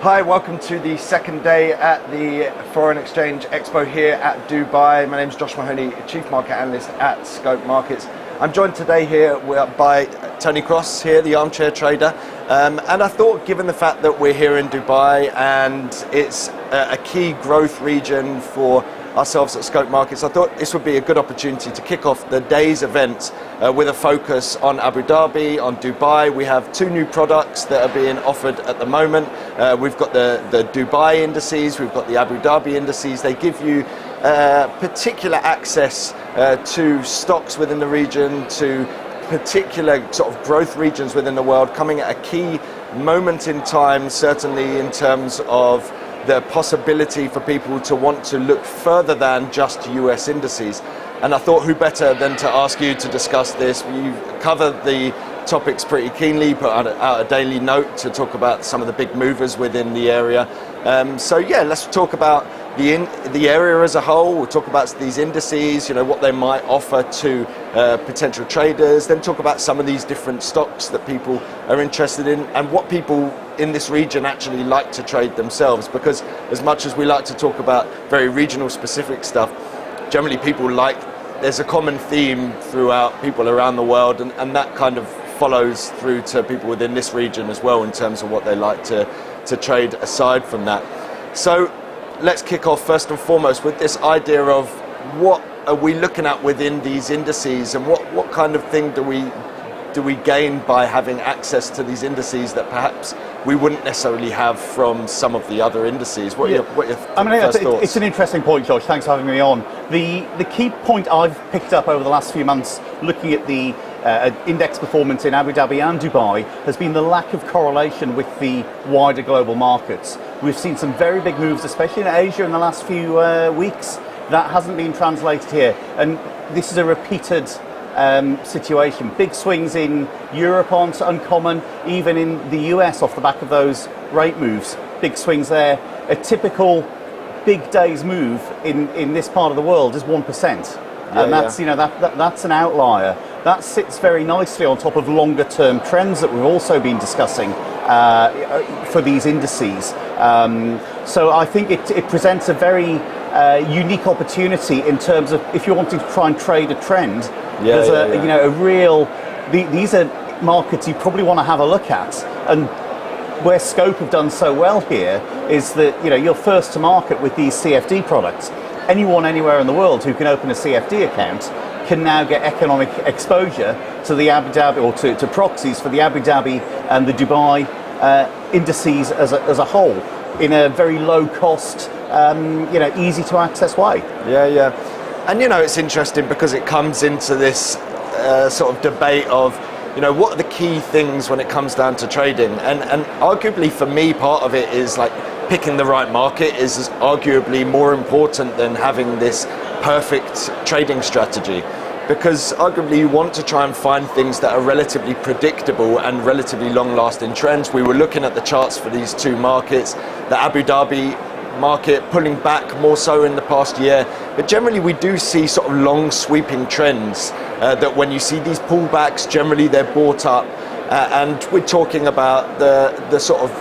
Hi, welcome to the second day at the Foreign Exchange Expo here at Dubai. My name is Josh Mahoney, Chief Market Analyst at Scope Markets. I'm joined today here by Tony Cross here, the armchair trader. And I thought, given the fact that we're here in Dubai and it's a key growth region for ourselves at Scope Markets, I thought this would be a good opportunity to kick off the day's event with a focus on Abu Dhabi, on Dubai. We have two new products that are being offered at the moment. We've got the Dubai indices, we've got the Abu Dhabi indices. They give you particular access to stocks within the region, to particular sort of growth regions within the world, coming at a key moment in time, certainly in terms of the possibility for people to want to look further than just US indices. And I thought, who better than to ask you to discuss this? You've covered the topics pretty keenly, put out a daily note to talk about some of the big movers within the area. So yeah, let's talk about the area as a whole. We'll talk about these indices, what they might offer to potential traders, then talk about some of these different stocks that people are interested in and what people in this region actually like to trade themselves, because as much as we like to talk about very regional specific stuff, generally people there's a common theme throughout people around the world, and that kind of follows through to people within this region as well in terms of what they like to trade aside from that. So let's kick off first and foremost with this idea of what are we looking at within these indices, and what kind of thing do we gain by having access to these indices that perhaps we wouldn't necessarily have from some of the other indices? What are your first thoughts? It's an interesting point, Josh. Thanks for having me on. The key point I've picked up over the last few months looking at the index performance in Abu Dhabi and Dubai has been the lack of correlation with the wider global markets. We've seen some very big moves, especially in Asia in the last few weeks. That hasn't been translated here. And this is a repeated situation. Big swings in Europe aren't uncommon, even in the US off the back of those rate moves. Big swings there. A typical big day's move in this part of the world is 1%. And that's that's an outlier. That sits very nicely on top of longer term trends that we've also been discussing for these indices. So I think it presents a very unique opportunity in terms of if you're wanting to try and trade a trend. These are markets you probably want to have a look at, and where Scope have done so well here is that you're first to market with these CFD products. Anyone anywhere in the world who can open a CFD account can now get economic exposure to the Abu Dhabi, or to proxies for the Abu Dhabi and the Dubai indices as a whole, in a very low cost, easy to access way. And it's interesting because it comes into this sort of debate of what are the key things when it comes down to trading, and arguably for me part of it is like picking the right market is arguably more important than having this perfect trading strategy, because arguably you want to try and find things that are relatively predictable and relatively long-lasting trends. We were looking at the charts for these two markets, the Abu Dhabi market pulling back more so in the past year, but generally we do see sort of long sweeping trends that when you see these pullbacks, generally they're bought up, and we're talking about the sort of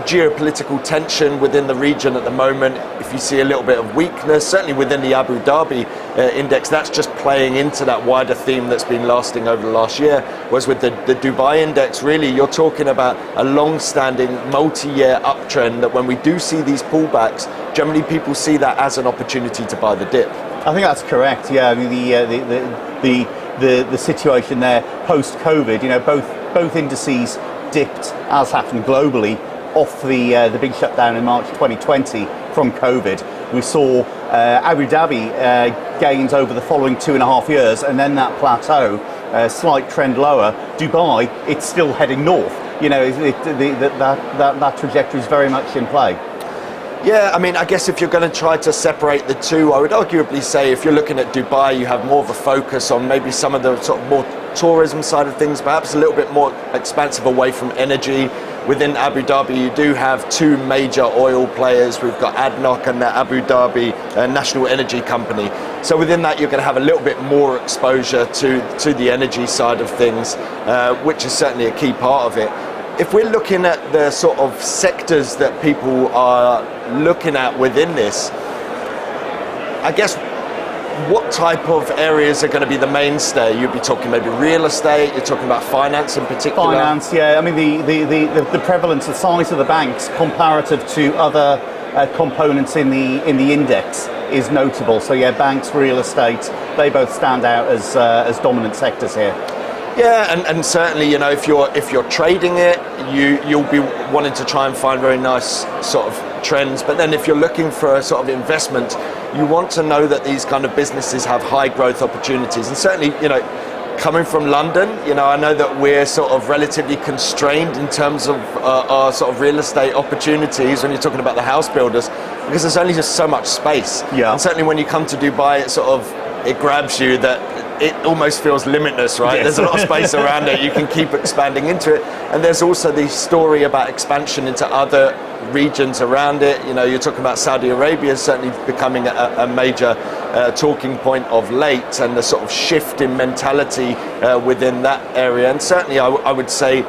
geopolitical tension within the region at the moment. If you see a little bit of weakness, certainly within the Abu Dhabi index, that's just playing into that wider theme that's been lasting over the last year. Whereas with the Dubai index, really you're talking about a long-standing multi-year uptrend that when we do see these pullbacks, generally people see that as an opportunity to buy the dip. I think that's correct. Yeah, I mean the situation there post-COVID, both indices dipped, as happened globally, off the big shutdown in March 2020 from COVID. We saw Abu Dhabi gains over the following 2.5 years, and then that plateau, slight trend lower. Dubai, it's still heading north. That trajectory is very much in play. Yeah, I mean, I guess if you're going to try to separate the two, I would arguably say if you're looking at Dubai, you have more of a focus on maybe some of the sort of more tourism side of things, perhaps a little bit more expansive away from energy. Within Abu Dhabi, you do have two major oil players. We've got ADNOC and the Abu Dhabi National Energy Company. So within that, you're going to have a little bit more exposure to the energy side of things, which is certainly a key part of it. if we're looking at the sort of sectors that people are looking at within this, I guess what type of areas are going to be the mainstay? You'd be talking maybe real estate, you're talking about finance in particular? Finance, yeah. I mean, the prevalence, the size of the banks comparative to other components in the index is notable. So yeah, banks, real estate, they both stand out as dominant sectors here. Yeah, and certainly, you know, if you're trading it, you'll be wanting to try and find very nice sort of trends. But then if you're looking for a sort of investment, you want to know that these kind of businesses have high growth opportunities. And certainly, you know, coming from London, you know, I know that we're sort of relatively constrained in terms of our sort of real estate opportunities when you're talking about the house builders, because there's only just so much space. Yeah. And certainly when you come to Dubai, it grabs you that it almost feels limitless, right? Yes. There's a lot of space around it. You can keep expanding into it. And there's also the story about expansion into other regions around it. You know, you're talking about Saudi Arabia certainly becoming a major talking point of late, and the sort of shift in mentality within that area. And certainly I would say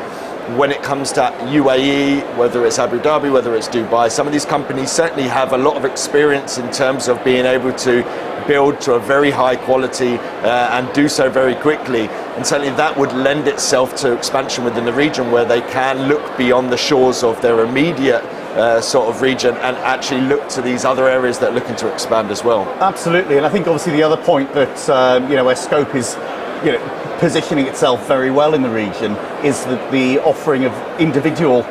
when it comes to UAE, whether it's Abu Dhabi, whether it's Dubai, some of these companies certainly have a lot of experience in terms of being able to build to a very high quality and do so very quickly. And certainly that would lend itself to expansion within the region, where they can look beyond the shores of their immediate sort of region and actually look to these other areas that are looking to expand as well. Absolutely, and I think obviously the other point that, you know, where Scope is, you know, positioning itself very well in the region is the offering of individual,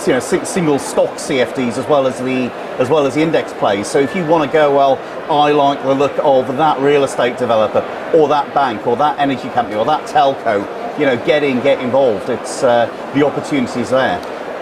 you know, single stock CFDs as well as the index plays. So if you want to go, well, I like the look of that real estate developer, or that bank, or that energy company, or that telco, you know, get involved. It's the opportunities there.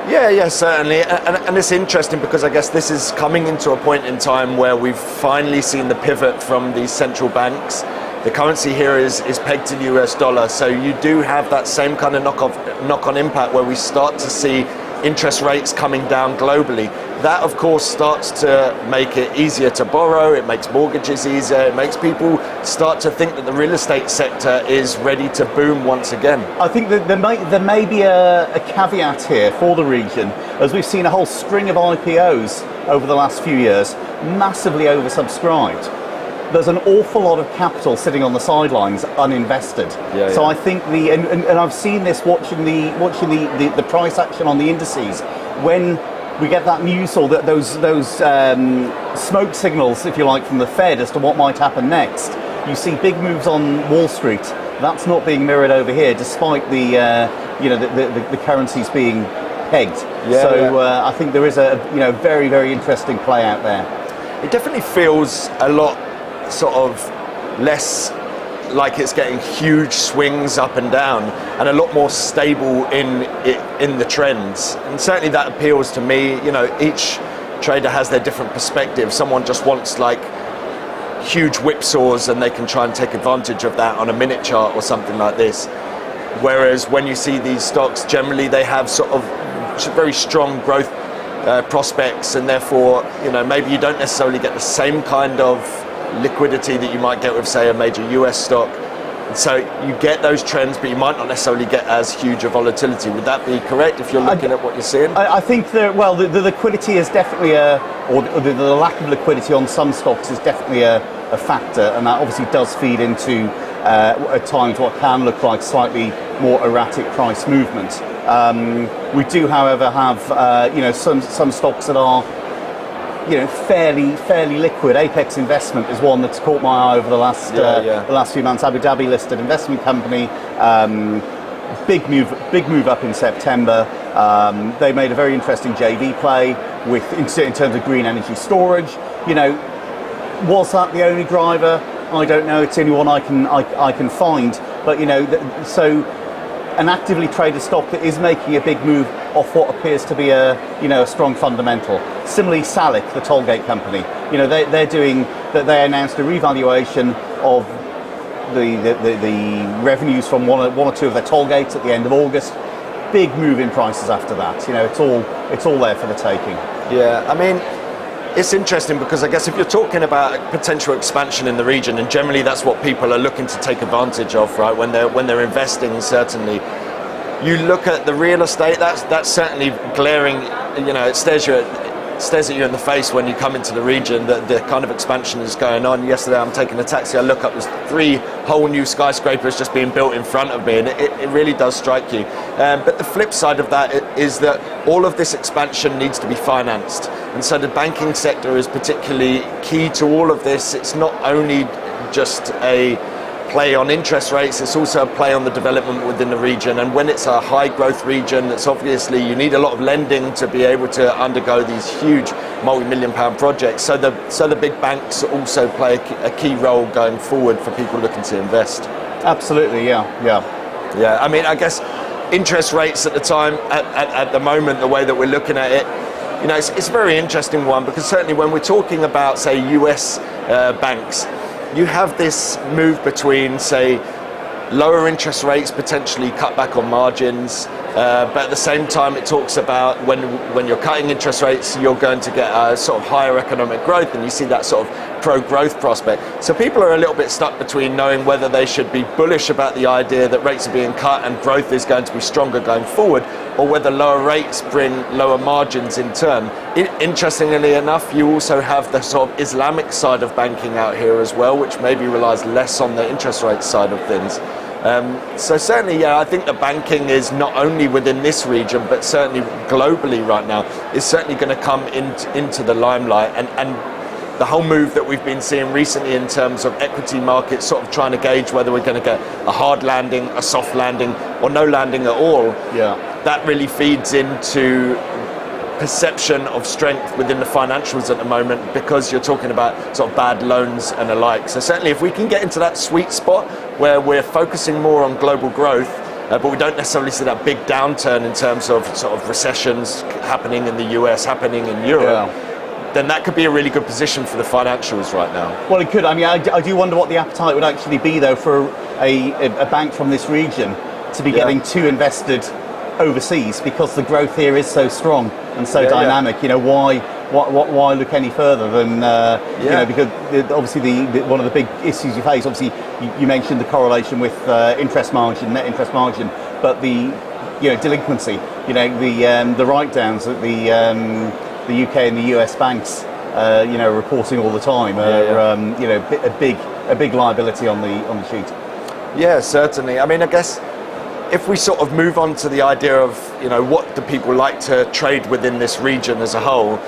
Yeah, certainly, and it's interesting because I guess this is coming into a point in time where we've finally seen the pivot from these central banks. The currency here is pegged to the US dollar, so you do have that same kind of knock-on impact where we start to see interest rates coming down globally. That, of course, starts to make it easier to borrow, it makes mortgages easier, it makes people start to think that the real estate sector is ready to boom once again. I think that there may be a caveat here for the region, as we've seen a whole string of IPOs over the last few years, massively oversubscribed. There's an awful lot of capital sitting on the sidelines, uninvested. So I think and I've seen this watching the price action on the indices. When we get that news or those smoke signals, if you like, from the Fed as to what might happen next, you see big moves on Wall Street. That's not being mirrored over here, despite the currencies being pegged. I think there is a very, very interesting play out there. It definitely feels a lot sort of less like it's getting huge swings up and down, and a lot more stable in the trends. And certainly that appeals to me. You know, each trader has their different perspective. Someone just wants like huge whipsaws and they can try and take advantage of that on a minute chart or something like this. Whereas when you see these stocks, generally they have sort of very strong growth prospects, and therefore, you know, maybe you don't necessarily get the same kind of liquidity that you might get with, say, a major US stock. And so you get those trends, but you might not necessarily get as huge a volatility. Would that be correct if you're looking at what you're seeing? I think the liquidity is definitely the lack of liquidity on some stocks is definitely a factor, and that obviously does feed into at times what can look like slightly more erratic price movement. We do, however, have some stocks that are fairly liquid. Apex Investment is one that's caught my eye over the last few months. Abu Dhabi listed investment company. Big move up in September. They made a very interesting JV play in terms of green energy storage. You know, was that the only driver? I don't know. It's the only one I can find. But so an actively traded stock that is making a big move off what appears to be a strong fundamental. Similarly, Salik, the tollgate company, they announced a revaluation of the revenues from one or two of their toll gates at the end of August. Big move in prices after that. It's all there for the taking. Yeah, I mean, it's interesting because I guess if you're talking about potential expansion in the region, and generally that's what people are looking to take advantage of, right? When they're investing, certainly, You look at the real estate, that's certainly glaring, it stares at you in the face when you come into the region, that the kind of expansion is going on. Yesterday I'm taking a taxi, I look up, there's 3 whole new skyscrapers just being built in front of me, and it really does strike you. But the flip side of that is that all of this expansion needs to be financed, and so the banking sector is particularly key to all of this. It's not only just a play on interest rates, it's also a play on the development within the region, and when it's a high growth region, it's obviously you need a lot of lending to be able to undergo these huge multi-million pound projects, so the big banks also play a key role going forward for people looking to invest. Absolutely, yeah. I mean, I guess interest rates at the time, at the moment, the way that we're looking at it, it's a very interesting one, because certainly when we're talking about, say, US banks, you have this move between, say, lower interest rates, potentially cut back on margins, but at the same time it talks about when you're cutting interest rates, you're going to get a sort of higher economic growth, and you see that sort of pro-growth prospect. So people are a little bit stuck between knowing whether they should be bullish about the idea that rates are being cut and growth is going to be stronger going forward, or whether lower rates bring lower margins in turn. Interestingly enough, you also have the sort of Islamic side of banking out here as well, which maybe relies less on the interest rate side of things. So certainly, I think the banking is not only within this region, but certainly globally right now, is certainly going to come into the limelight. And the whole move that we've been seeing recently in terms of equity markets, sort of trying to gauge whether we're going to get a hard landing, a soft landing, or no landing at all, that really feeds into perception of strength within the financials at the moment, because you're talking about sort of bad loans and the like. So certainly if we can get into that sweet spot where we're focusing more on global growth, but we don't necessarily see that big downturn in terms of sort of recessions happening in the US, happening in Europe, then that could be a really good position for the financials right now. Well, it could. I mean, I do wonder what the appetite would actually be, though, for a bank from this region to be getting too invested overseas, because the growth here is so strong and so dynamic. Why look any further than because obviously one of the big issues you face, obviously you mentioned the correlation with interest margin, net interest margin, but the delinquency, the write-downs that the UK and the US banks reporting all the time are a big liability on the sheet. Yeah, certainly. I mean, I guess if we sort of move on to the idea of, what do people like to trade within this region as a whole,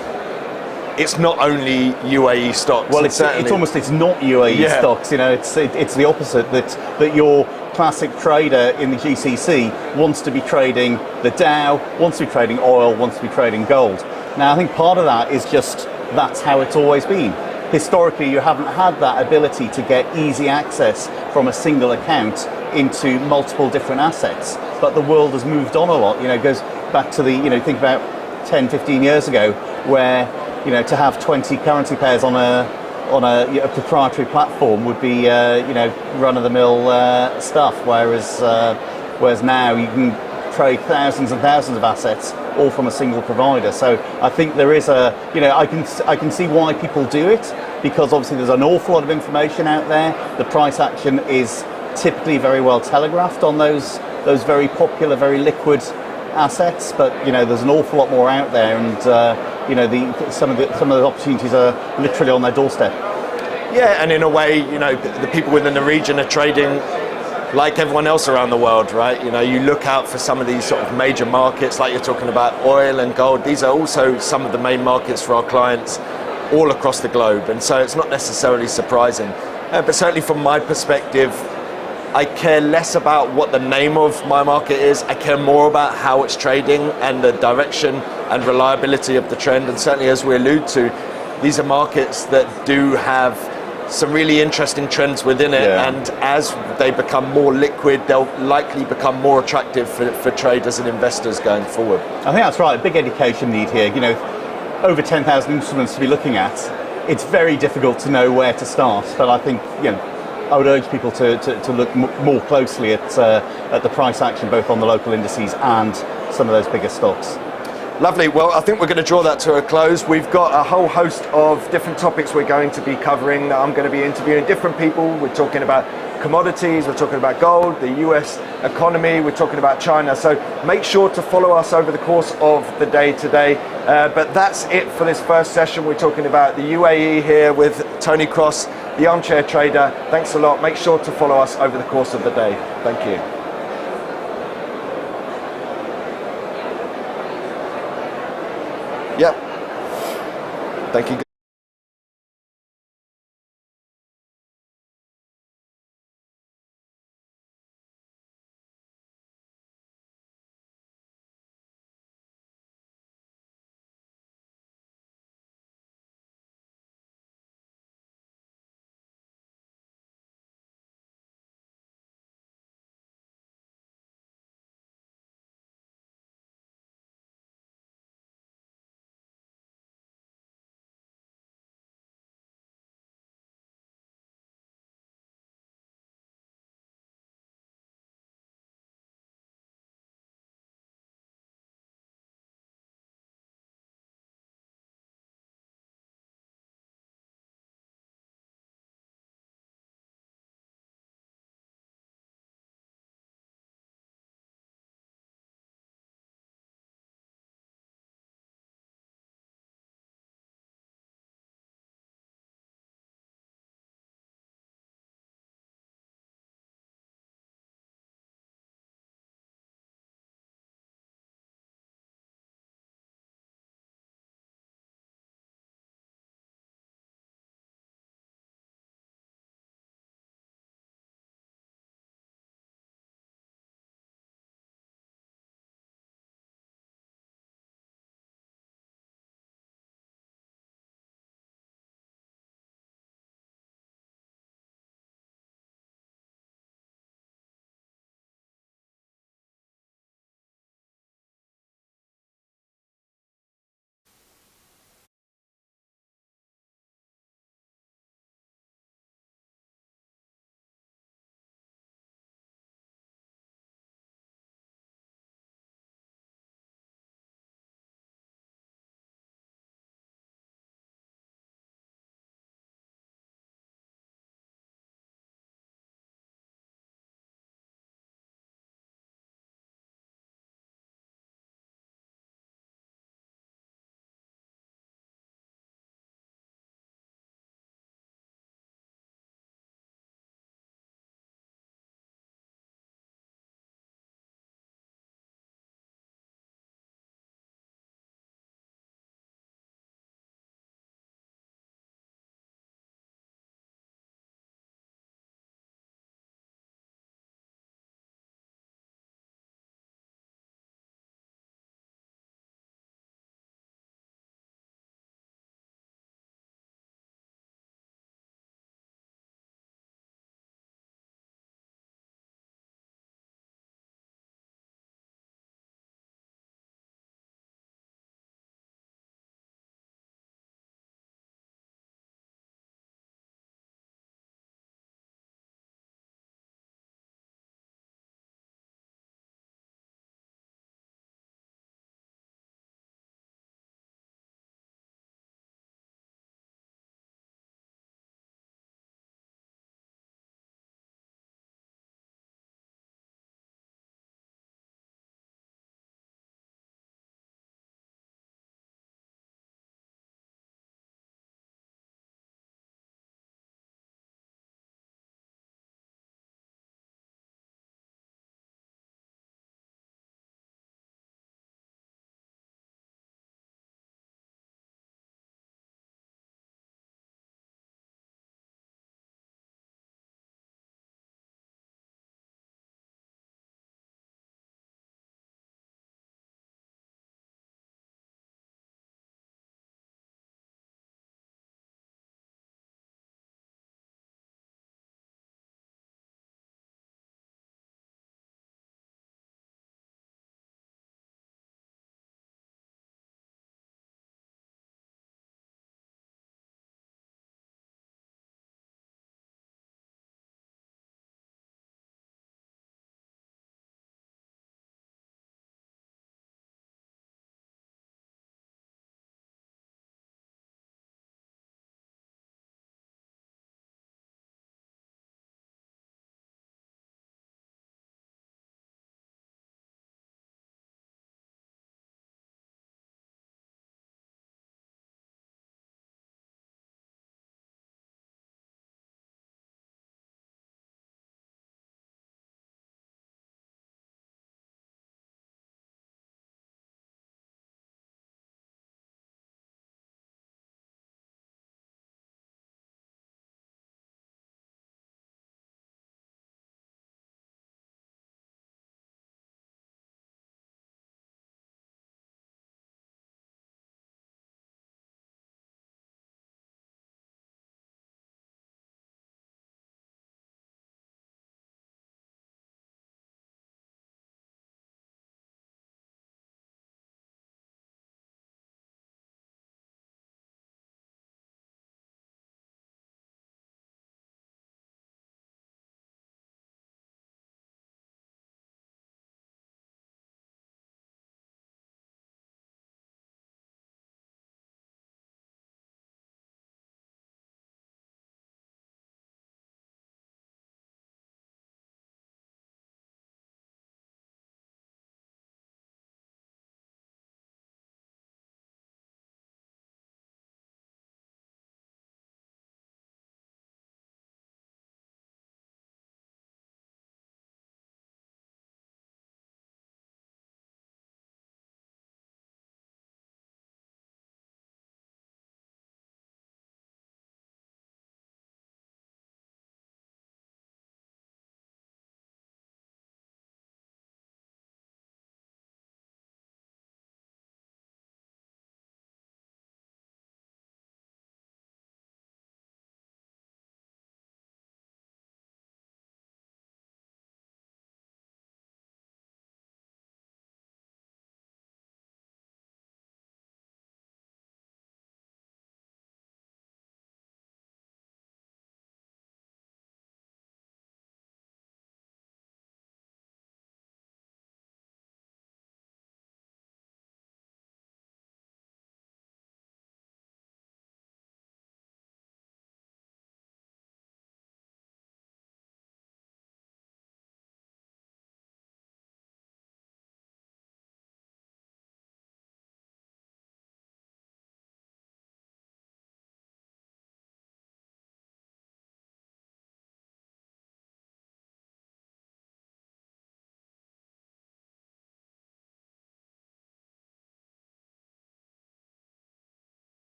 it's not only UAE stocks. Well, it's not UAE stocks. It's the opposite. That your classic trader in the GCC wants to be trading the Dow, wants to be trading oil, wants to be trading gold. Now, I think part of that is just that's how it's always been. Historically, you haven't had that ability to get easy access from a single account into multiple different assets. But the world has moved on a lot. It goes back to think about 10, 15 years ago, where, to have 20 currency pairs on a proprietary platform would be, run-of-the-mill stuff. Whereas now you can trade thousands and thousands of assets all from a single provider. So I think there is I can see why people do it, because obviously there's an awful lot of information out there. The price action is typically very well telegraphed on those very popular, very liquid assets, but there's an awful lot more out there, and some of the opportunities are literally on their doorstep. Yeah, and in a way, the people within the region are trading like everyone else around the world, right? You look out for some of these sort of major markets, like you're talking about oil and gold. These are also some of the main markets for our clients all across the globe, and so it's not necessarily surprising. But certainly from my perspective, I care less about what the name of my market is. I care more about how it's trading and the direction and reliability of the trend. And certainly, as we allude to, these are markets that do have some really interesting trends within it, and as they become more liquid, they'll likely become more attractive for traders and investors going forward. I think that's right. A big education need here. Over 10,000 instruments to be looking at. It's very difficult to know where to start, but I think I would urge people to look more closely at the price action, both on the local indices and some of those bigger stocks. Lovely. Well, I think we're going to draw that to a close. We've got a whole host of different topics we're going to be covering. I'm going to be interviewing different people. We're talking about commodities, we're talking about gold, the US economy, we're talking about China. So make sure to follow us over the course of the day today. But that's it for this first session. We're talking about the UAE here with Tony Cross, the Armchair Trader. Thanks a lot. Make sure to follow us over the course of the day. Thank you. Yep. Thank you.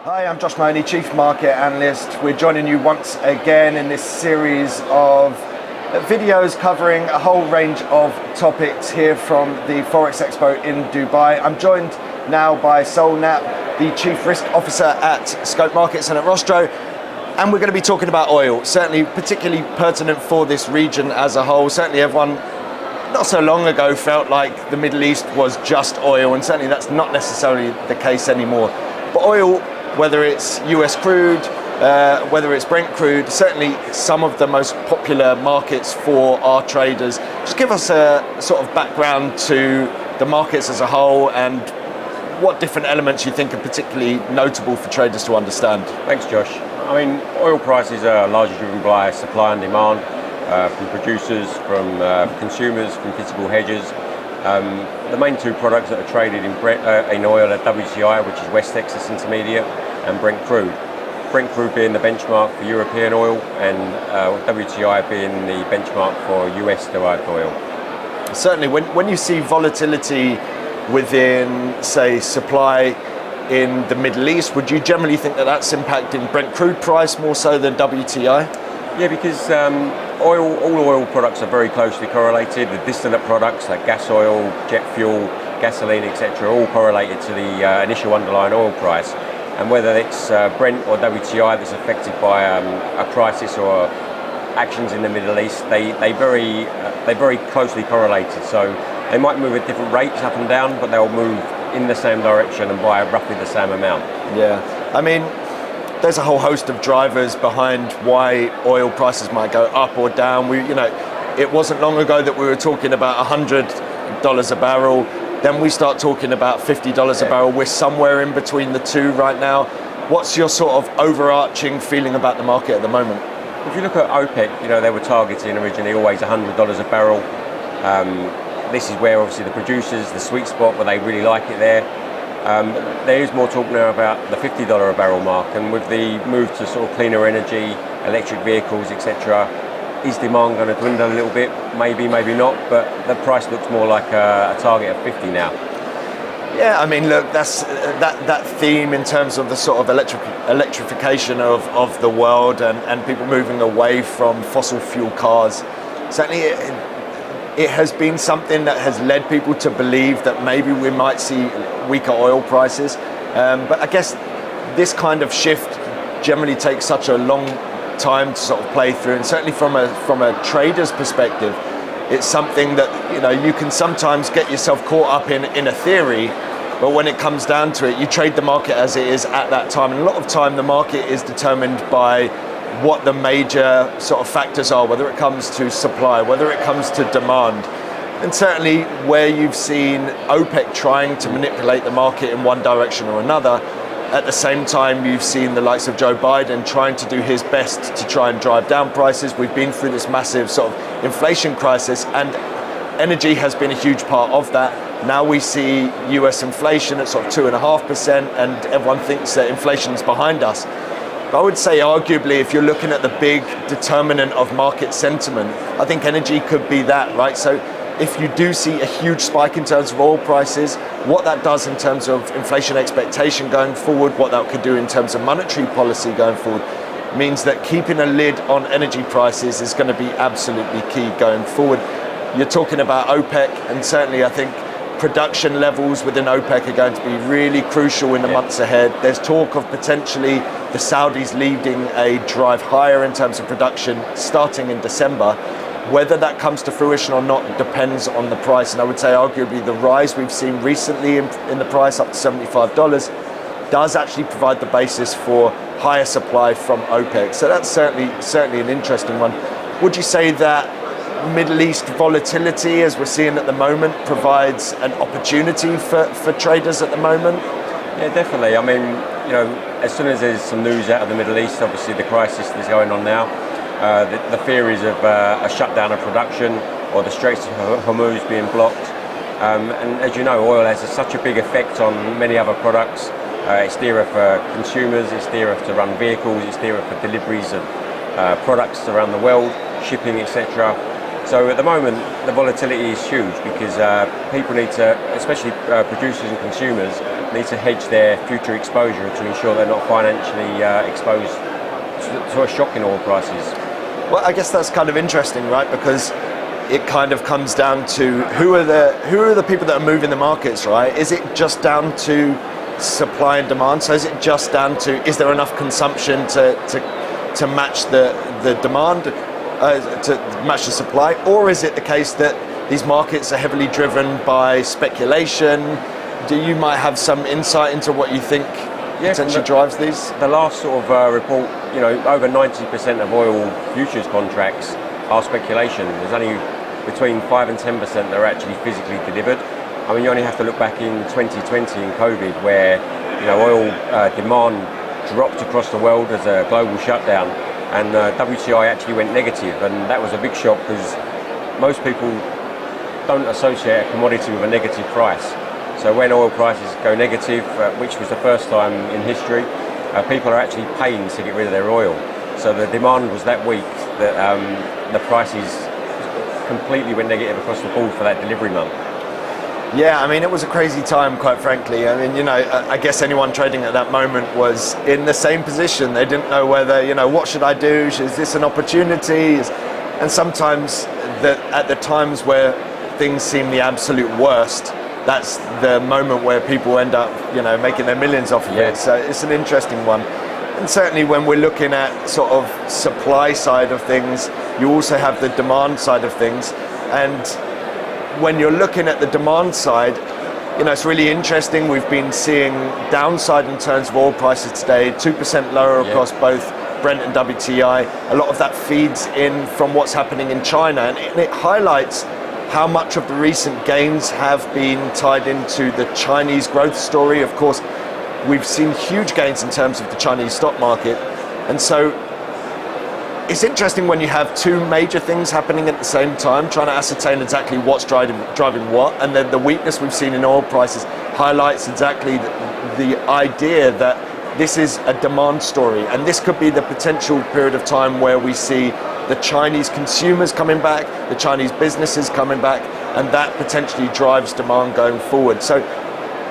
Hi, I'm Josh Mahoney, Chief Market Analyst. We're joining you once again in this series of videos covering a whole range of topics here from the Forex Expo in Dubai. I'm joined now by Sol Knapp, the Chief Risk Officer at Scope Markets and at Rostro. And we're going to be talking about oil, certainly particularly pertinent for this region as a whole. Certainly everyone not so long ago felt like the Middle East was just oil, and certainly that's not necessarily the case anymore. But oil, whether it's US crude, whether it's Brent crude, certainly some of the most popular markets for our traders. Just give us a sort of background to the markets as a whole and what different elements you think are particularly notable for traders to understand. Thanks, Josh. I mean, oil prices are largely driven by supply and demand from producers, from consumers, from physical hedgers. The main two products that are traded in oil are WTI, which is West Texas Intermediate, and Brent crude. Brent crude being the benchmark for European oil, and WTI being the benchmark for US derived oil. Certainly, when you see volatility within, say, supply in the Middle East, would you generally think that that's impacting Brent crude price more so than WTI? Yeah, because all oil products are very closely correlated. The distillate products like gas oil, jet fuel, gasoline, etc., are all correlated to the initial underlying oil price. And whether it's Brent or WTI that's affected by a crisis or actions in the Middle East, they're very closely correlated. So they might move at different rates up and down, but they'll move in the same direction and by roughly the same amount. Yeah, I mean, there's a whole host of drivers behind why oil prices might go up or down. It wasn't long ago that we were talking about $100 a barrel. Then we start talking about $50 a barrel. We're somewhere in between the two right now. What's your sort of overarching feeling about the market at the moment? If you look at OPEC, they were targeting originally always $100 a barrel. This is where obviously the producers, the sweet spot where they really like it there. There is more talk now about the $50 a barrel mark, and with the move to sort of cleaner energy, electric vehicles, etc., is demand going to dwindle a little bit? Maybe, maybe not, but the price looks more like a target of 50 now. Yeah, I mean, look, that's that theme in terms of the sort of electrification of the world and people moving away from fossil fuel cars. Certainly, it has been something that has led people to believe that maybe we might see weaker oil prices. But I guess this kind of shift generally takes such a long time to sort of play through, and certainly from a trader's perspective, it's something that you can sometimes get yourself caught up in a theory, but when it comes down to it, you trade the market as it is at that time, and a lot of time the market is determined by what the major sort of factors are, whether it comes to supply, whether it comes to demand. And certainly where you've seen OPEC trying to manipulate the market in one direction or another, at the same time you've seen the likes of Joe Biden trying to do his best to try and drive down prices. We've been through this massive sort of inflation crisis, and energy has been a huge part of that. Now we see US inflation at sort of 2.5%, and everyone thinks that inflation's behind us. But I would say arguably, if you're looking at the big determinant of market sentiment, I think energy could be that, right? So if you do see a huge spike in terms of oil prices, what that does in terms of inflation expectation going forward, what that could do in terms of monetary policy going forward, means that keeping a lid on energy prices is going to be absolutely key going forward. You're talking about OPEC, and certainly I think production levels within OPEC are going to be really crucial in the months ahead. There's talk of potentially the Saudis leading a drive higher in terms of production starting in December. Whether that comes to fruition or not depends on the price, and I would say arguably the rise we've seen recently in the price up to $75 does actually provide the basis for higher supply from OPEC. So that's certainly an interesting one. Would you say that Middle East volatility, as we're seeing at the moment, provides an opportunity for traders at the moment? Yeah, definitely. I mean, as soon as there's some news out of the Middle East, obviously the crisis that's going on now, the theories of a shutdown of production or the Straits of Hormuz being blocked. And as you know, oil has such a big effect on many other products. It's dearer for consumers, it's dearer to run vehicles, it's dearer for deliveries of products around the world, shipping, etc. So at the moment, the volatility is huge because people need to, especially producers and consumers, need to hedge their future exposure to ensure they're not financially exposed to a shock in oil prices. Well, I guess that's kind of interesting, right? Because it kind of comes down to who are the people that are moving the markets, right? Is it just down to supply and demand? So is it just down to, is there enough consumption to match the demand, to match the supply? Or is it the case that these markets are heavily driven by speculation? You might have some insight into what you think potentially drives these? The last sort of report, over 90% of oil futures contracts are speculation. There's only between 5 and 10% that are actually physically delivered. I mean, you only have to look back in 2020 in COVID, where oil demand dropped across the world as a global shutdown, and WTI actually went negative, and that was a big shock because most people don't associate a commodity with a negative price. So when oil prices go negative, which was the first time in history, people are actually paying to get rid of their oil. So the demand was that weak that the prices completely went negative across the board for that delivery month. Yeah, I mean, it was a crazy time, quite frankly. I mean, I guess anyone trading at that moment was in the same position. They didn't know whether, what should I do? Is this an opportunity? And sometimes at the times where things seem the absolute worst, that's the moment where people end up, making their millions off of it. So it's an interesting one. And certainly when we're looking at sort of supply side of things, you also have the demand side of things. And when you're looking at the demand side, it's really interesting. We've been seeing downside in terms of oil prices today, 2% lower across both Brent and WTI. A lot of that feeds in from what's happening in China, and it highlights how much of the recent gains have been tied into the Chinese growth story. Of course, we've seen huge gains in terms of the Chinese stock market, and so it's interesting when you have two major things happening at the same time, trying to ascertain exactly what's driving what, and then the weakness we've seen in oil prices highlights exactly the idea that this is a demand story, and this could be the potential period of time where we see the Chinese consumers coming back, the Chinese businesses coming back, and that potentially drives demand going forward. So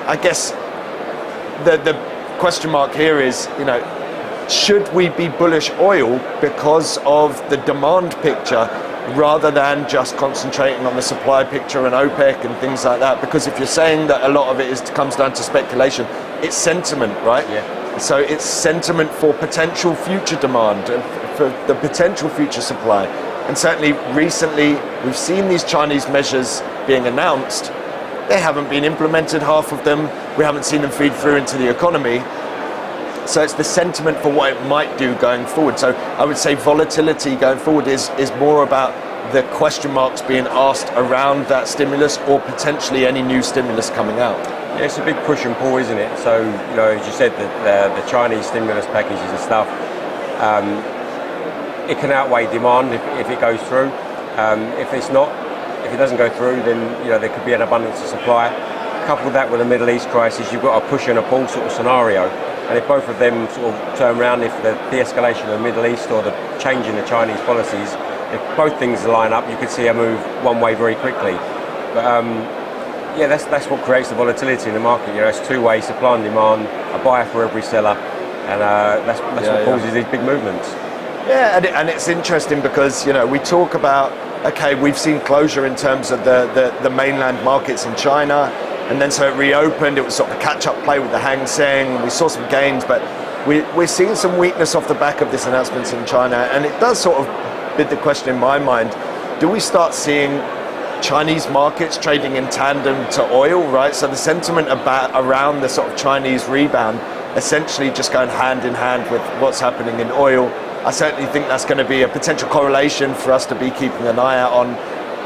I guess the question mark here is, should we be bullish oil because of the demand picture rather than just concentrating on the supply picture and OPEC and things like that? Because if you're saying that a lot of it comes down to speculation, it's sentiment, right? Yeah. So it's sentiment for potential future demand, for the potential future supply. And certainly recently we've seen these Chinese measures being announced. They haven't been implemented, half of them. We haven't seen them feed through into the economy. So it's the sentiment for what it might do going forward. So I would say volatility going forward is more about the question marks being asked around that stimulus or potentially any new stimulus coming out. Yeah, it's a big push and pull, isn't it? So, as you said, the Chinese stimulus packages and stuff, it can outweigh demand if it goes through. If it's not, if it doesn't go through, then there could be an abundance of supply. Couple that with the Middle East crisis, you've got a push and a pull sort of scenario. And if both of them sort of turn around, if the de-escalation of the Middle East or the change in the Chinese policies, if both things line up, you could see a move one way very quickly. But that's what creates the volatility in the market. It's two-way, supply and demand, a buyer for every seller, and that's what causes these big movements. Yeah, and it's interesting because we talk about, okay, we've seen closure in terms of the mainland markets in China, and then so it reopened. It was sort of a catch-up play with the Hang Seng. We saw some gains, but we're seeing some weakness off the back of this announcement in China, and it does sort of bid the question in my mind: do we start seeing Chinese markets trading in tandem to oil, right? So the sentiment around the sort of Chinese rebound essentially just going hand in hand with what's happening in oil. I certainly think that's going to be a potential correlation for us to be keeping an eye out on.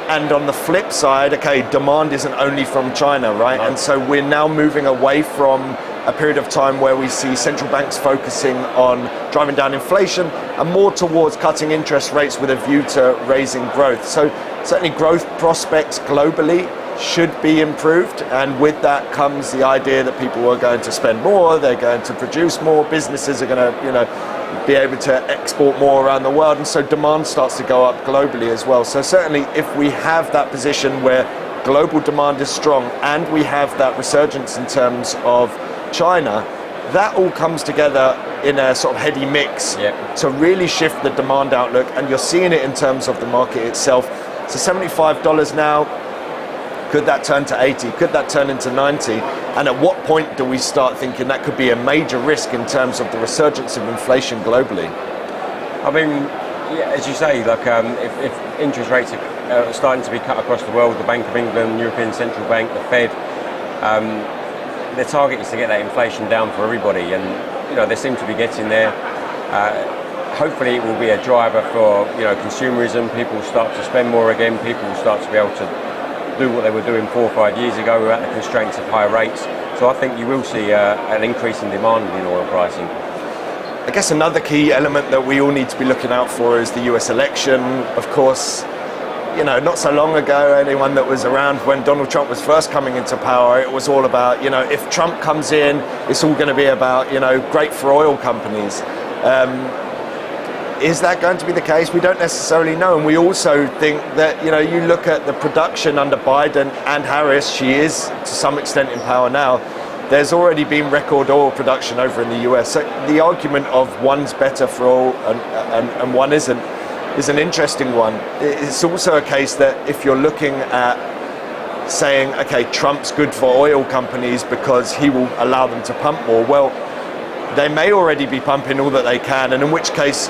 And on the flip side, okay, demand isn't only from China, right? No. And so we're now moving away from a period of time where we see central banks focusing on driving down inflation and more towards cutting interest rates with a view to raising growth. So certainly growth prospects globally should be improved, and with that comes the idea that people are going to spend more, they're going to produce more, businesses are going to be able to export more around the world, and so demand starts to go up globally as well. So certainly if we have that position where global demand is strong and we have that resurgence in terms of China, that all comes together in a sort of heady mix to really shift the demand outlook, and you're seeing it in terms of the market itself. So $75 now, could that turn to 80? Could that turn into 90? And at what point do we start thinking that could be a major risk in terms of the resurgence of inflation globally? I mean, as you say, like if interest rates are starting to be cut across the world, the Bank of England, European Central Bank, the Fed, their target is to get that inflation down for everybody, and they seem to be getting there. Hopefully it will be a driver for consumerism. People will start to spend more again. People will start to be able to do what they were doing 4 or 5 years ago without the constraints of higher rates. So I think you will see an increase in demand in oil pricing. I guess another key element that we all need to be looking out for is the US election. Of course, not so long ago, anyone that was around when Donald Trump was first coming into power, it was all about, if Trump comes in, it's all going to be about, great for oil companies. Is that going to be the case? We don't necessarily know. And we also think that, you look at the production under Biden and Harris, she is to some extent in power now. There's already been record oil production over in the US. So the argument of one's better for oil and one isn't is an interesting one. It's also a case that if you're looking at saying, okay, Trump's good for oil companies because he will allow them to pump more, well, they may already be pumping all that they can, and in which case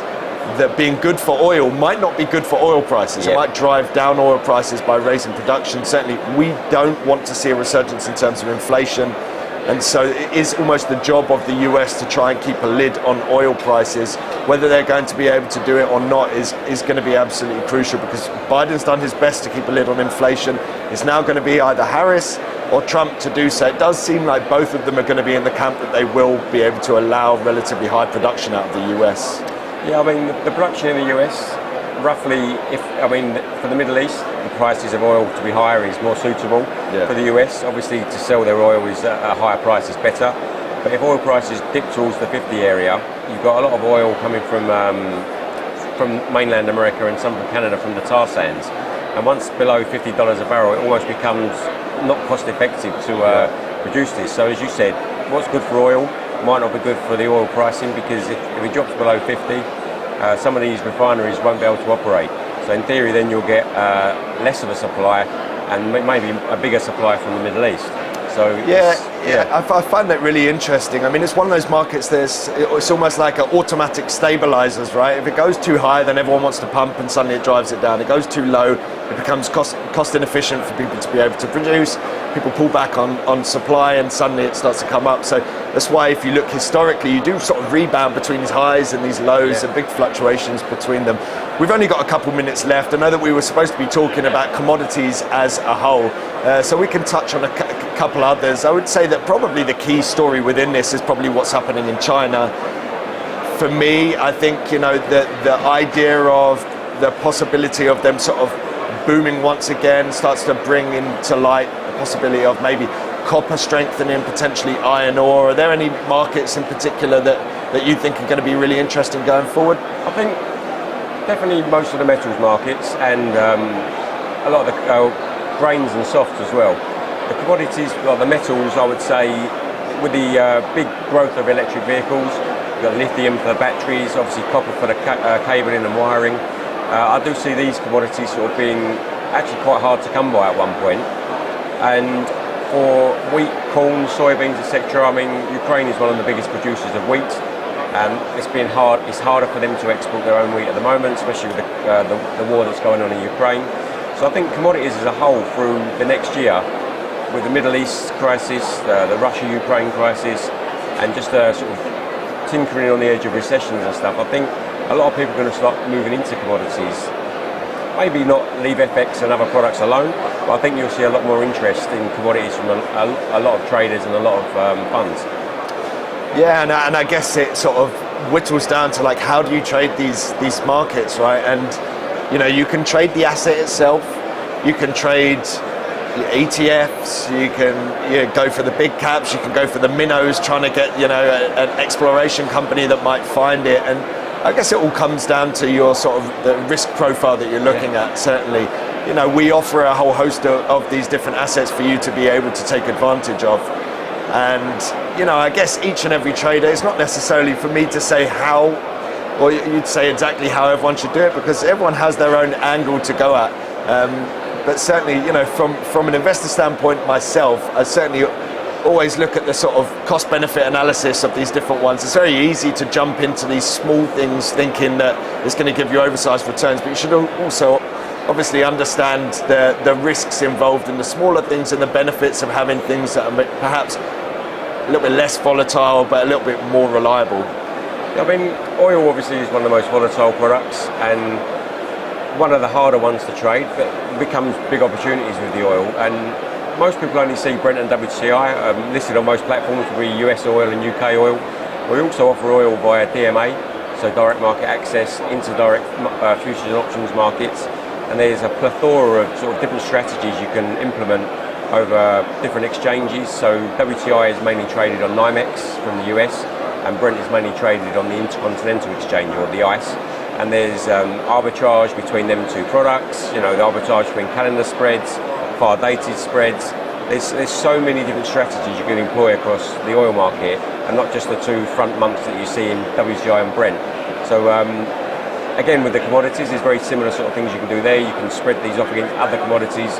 that being good for oil might not be good for oil prices. It might drive down oil prices by raising production. Certainly we don't want to see a resurgence in terms of inflation, and so it is almost the job of the US to try and keep a lid on oil prices. Whether they're going to be able to do it or not is going to be absolutely crucial, because Biden's done his best to keep a lid on inflation. It's now going to be either Harris or Trump to do so. It does seem like both of them are going to be in the camp that they will be able to allow relatively high production out of the US. Yeah, I mean, the production in the US, roughly, for the Middle East, the prices of oil to be higher is more suitable. For the US, obviously, to sell their oil is at a higher price is better. But if oil prices dip towards the 50 area, you've got a lot of oil coming from mainland America and some from Canada from the tar sands. And once below $50 a barrel, it almost becomes not cost effective to produce this. So as you said, what's good for oil might not be good for the oil pricing, because if it drops below 50, some of these refineries won't be able to operate. So in theory, then you'll get less of a supply and maybe a bigger supply from the Middle East. So I find that really interesting. I mean, it's one of those markets it's almost like automatic stabilizers, right? If it goes too high, then everyone wants to pump and suddenly it drives it down. It goes too low, it becomes cost inefficient for people to be able to produce. People pull back on supply and suddenly it starts to come up. So that's why if you look historically, you do sort of rebound between these highs and these lows and big fluctuations between them. We've only got a couple minutes left. I know that we were supposed to be talking about commodities as a whole, so we can touch on a couple others. I would say that probably the key story within this is probably what's happening in China. For me, I think, the idea of the possibility of them sort of booming once again, starts to bring into light the possibility of maybe copper strengthening, potentially iron ore. Are there any markets in particular that you think are going to be really interesting going forward? I think definitely most of the metals markets and a lot of the grains and softs as well. The commodities, like the metals, I would say, with the big growth of electric vehicles, you've got lithium for the batteries, obviously copper for the cabling and wiring. I do see these commodities sort of being actually quite hard to come by at one point. And for wheat, corn, soybeans, etc., I mean, Ukraine is one of the biggest producers of wheat. It's harder for them to export their own wheat at the moment, especially with the war that's going on in Ukraine. So I think commodities as a whole through the next year, with the Middle East crisis, the Russia-Ukraine crisis, and just sort of tinkering on the edge of recessions and stuff, I think a lot of people are going to start moving into commodities. Maybe not leave FX and other products alone, but I think you'll see a lot more interest in commodities from a lot of traders and a lot of funds. Yeah, and I guess it sort of whittles down to like, how do you trade these markets, right? And you know, you can trade the asset itself, you can trade ETFs, you can go for the big caps, you can go for the minnows trying to get, an exploration company that might find it. And I guess it all comes down to your sort of the risk profile that you're looking at. Certainly, we offer a whole host of these different assets for you to be able to take advantage of. And, I guess each and every trader, it's not necessarily for me to say how, or you'd say exactly how everyone should do it, because everyone has their own angle to go at. But certainly, from an investor standpoint myself, I certainly always look at the sort of cost-benefit analysis of these different ones. It's very easy to jump into these small things thinking that it's going to give you oversized returns, but you should also obviously understand the risks involved in the smaller things and the benefits of having things that are perhaps a little bit less volatile but a little bit more reliable. I mean, oil obviously is one of the most volatile products and one of the harder ones to trade, but becomes big opportunities with the oil. And most people only see Brent and WTI listed on most platforms will be US oil and UK oil. We also offer oil via DMA, so direct market access into direct futures and options markets. And there's a plethora of sort of different strategies you can implement over different exchanges. So WTI is mainly traded on NYMEX from the US, and Brent is mainly traded on the Intercontinental Exchange, or the ICE. And there's arbitrage between them two products, the arbitrage between calendar spreads, far dated spreads. There's so many different strategies you can employ across the oil market, and not just the two front months that you see in WTI and Brent. So again, with the commodities, there's very similar sort of things you can do there. You can spread these off against other commodities,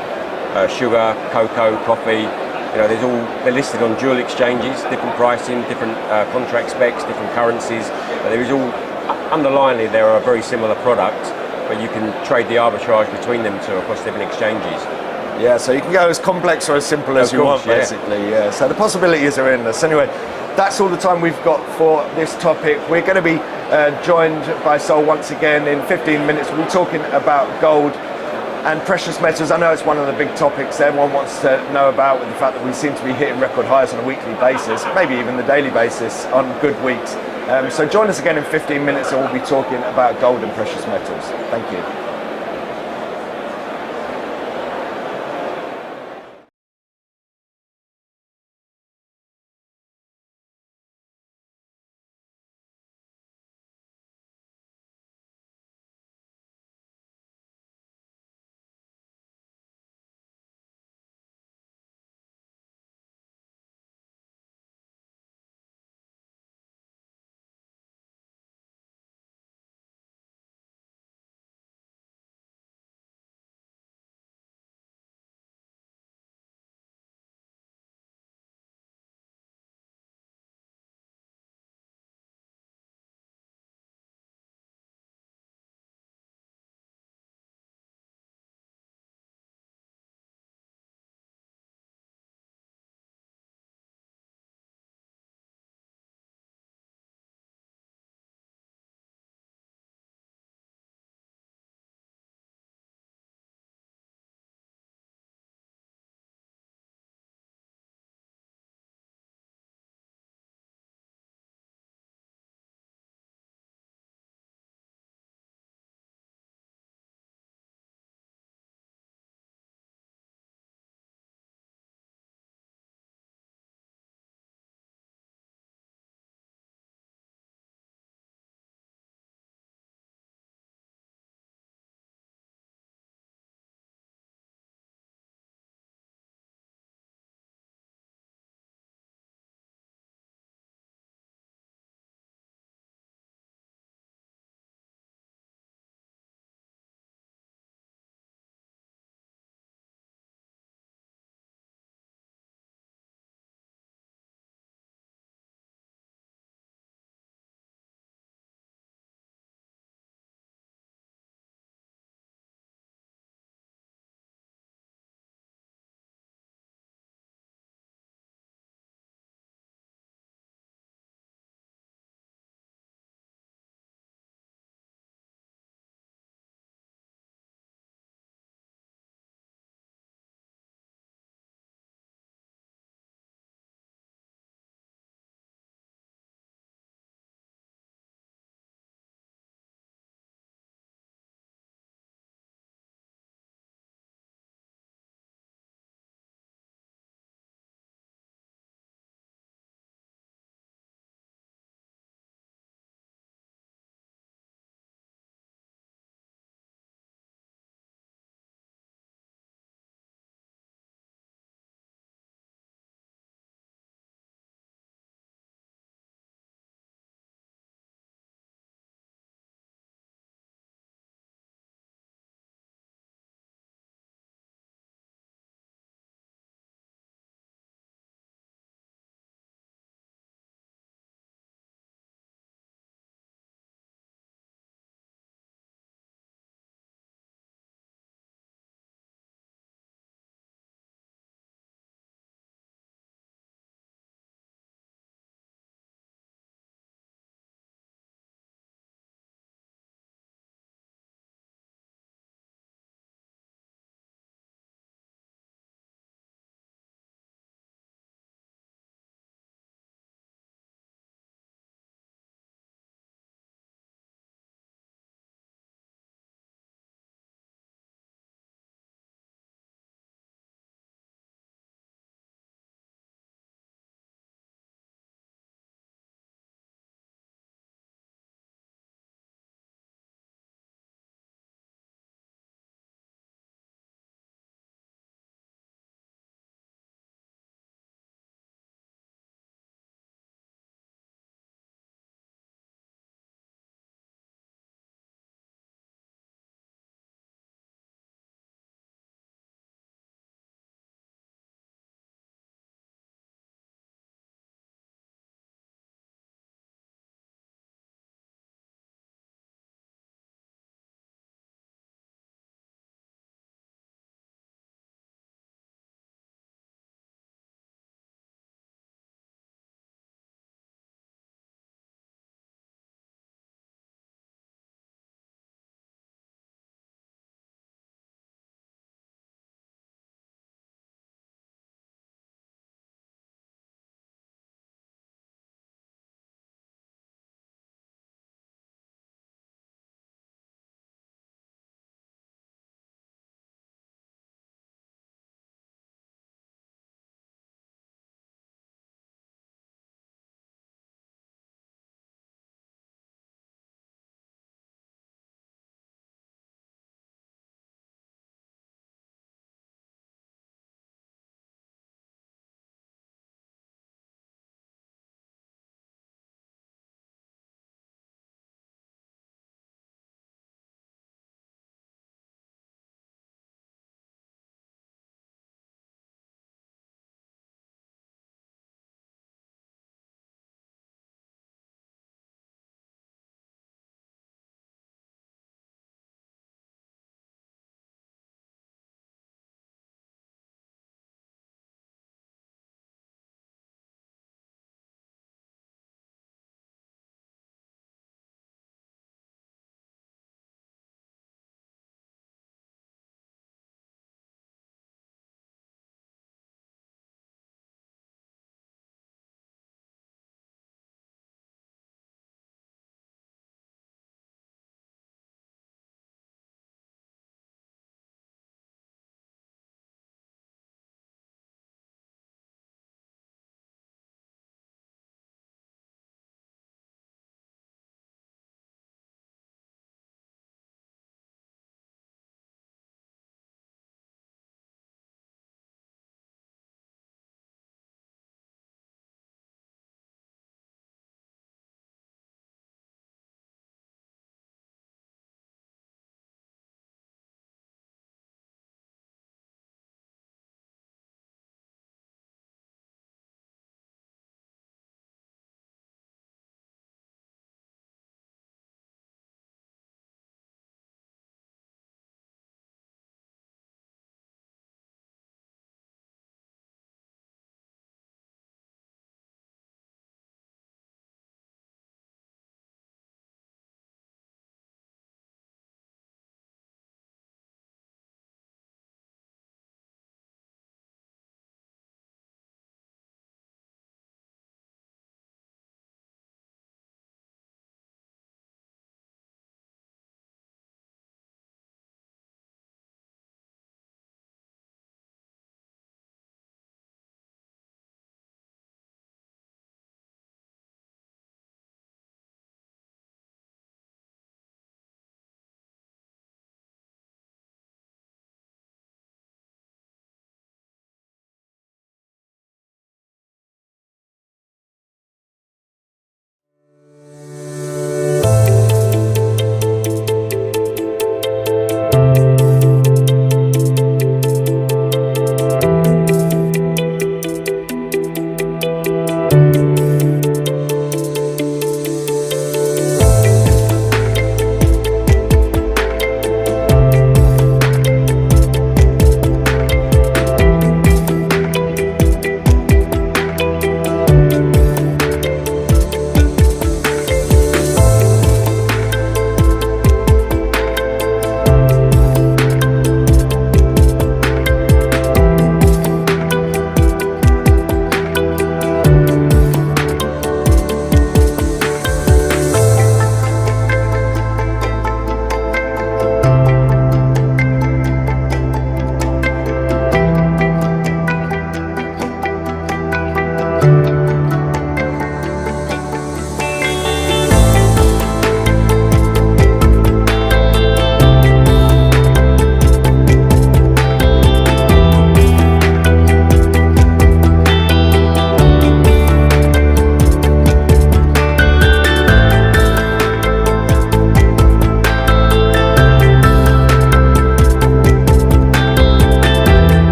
sugar, cocoa, coffee. They're listed on dual exchanges, different pricing, different contract specs, different currencies. But there is all underlyingly there are a very similar product, but you can trade the arbitrage between them two across different exchanges. Yeah, so you can go as complex or as simple as you want, basically. Yeah. So the possibilities are endless. Anyway, that's all the time we've got for this topic. We're going to be joined by Sol once again in 15 minutes. We'll be talking about gold and precious metals. I know it's one of the big topics everyone wants to know about, with the fact that we seem to be hitting record highs on a weekly basis, maybe even the daily basis on good weeks. So join us again in 15 minutes and we'll be talking about gold and precious metals. Thank you.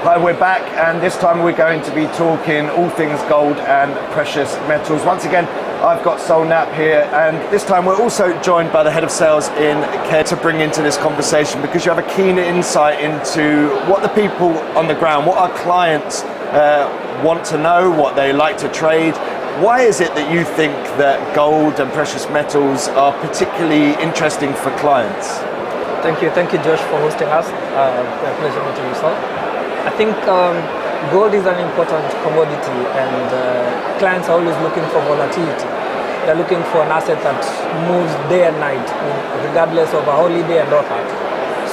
Hi, we're back, and this time we're going to be talking all things gold and precious metals. Once again, I've got Sol Knapp here, and this time we're also joined by the head of sales in Care to bring into this conversation, because you have a keen insight into what the people on the ground, what our clients want to know, what they like to trade. Why is it that you think that gold and precious metals are particularly interesting for clients? Thank you, Josh, for hosting us. A pleasure meeting you, Sol. I think gold is an important commodity, and clients are always looking for volatility. They're looking for an asset that moves day and night, regardless of a holiday and lockout.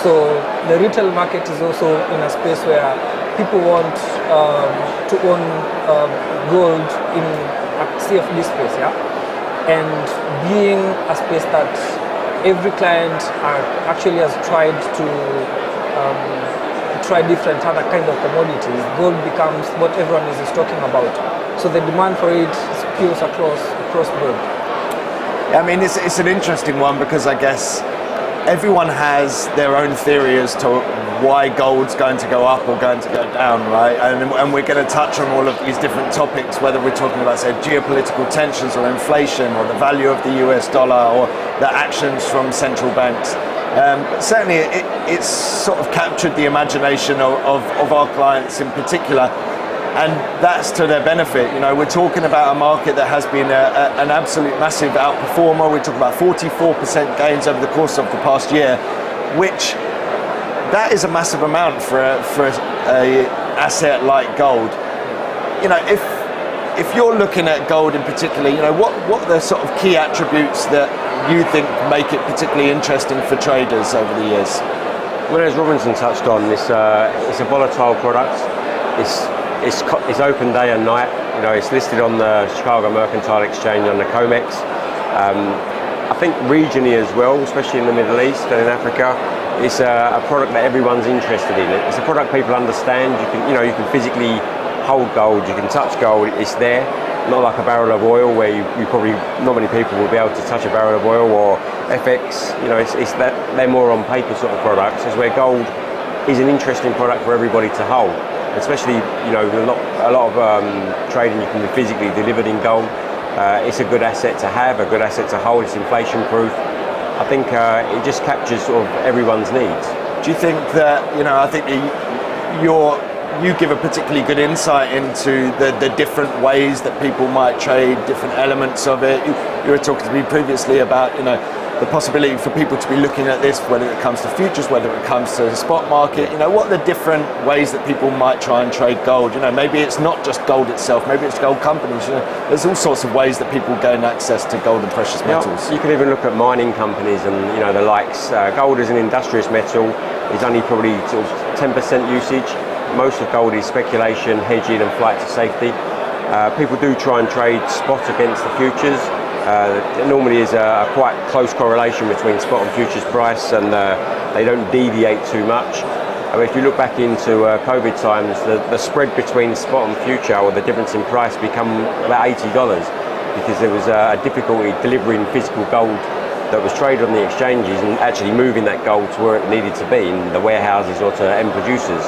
So the retail market is also in a space where people want to own gold in a CFD space, yeah? And being a space that every client actually has tried to try different other kind of commodities, gold becomes what everyone is talking about. So the demand for it spews across board. I mean, it's an interesting one because I guess everyone has their own theory as to why gold's going to go up or going to go down, right? And we're going to touch on all of these different topics, whether we're talking about, say, geopolitical tensions or inflation or the value of the US dollar or the actions from central banks. But certainly it's sort of captured the imagination of our clients in particular, and that's to their benefit. You know, we're talking about a market that has been an absolute massive outperformer. We're talking about 44% gains over the course of the past year, which that is a massive amount for a asset like gold. You know, if you're looking at gold in particular, you know, what are the sort of key attributes that you think make it particularly interesting for traders over the years? Well, as Robinson touched on, it's a volatile product. It's open day and night. You know, it's listed on the Chicago Mercantile Exchange on the COMEX. I think regionally as well, especially in the Middle East and in Africa, it's a product that everyone's interested in. It's a product people understand. You can physically hold gold, you can touch gold. It's there. Not like a barrel of oil where you probably, not many people will be able to touch a barrel of oil, or FX. You know, it's that they're more on paper sort of products. It's where gold is an interesting product for everybody to hold. Especially, you know, a lot of trading you can be physically delivered in gold. It's a good asset to have, a good asset to hold. It's inflation proof. I think it just captures sort of everyone's needs. Do you think that, you know, I think you give a particularly good insight into the different ways that people might trade, different elements of it. You were talking to me previously about, you know, the possibility for people to be looking at this, whether it comes to futures, whether it comes to the spot market. You know, what are the different ways that people might try and trade gold? You know, maybe it's not just gold itself, maybe it's gold companies. You know, there's all sorts of ways that people gain access to gold and precious metals. You can even look at mining companies and, you know, the likes. Gold as an industrious metal is only probably sort of 10% usage. Most of gold is speculation, hedging and flight to safety. People do try and trade spot against the futures. There normally is a quite close correlation between spot and futures price, and they don't deviate too much. I mean, if you look back into COVID times, the spread between spot and future, or the difference in price, become about $80 because there was a difficulty delivering physical gold that was traded on the exchanges and actually moving that gold to where it needed to be, in the warehouses or to end producers.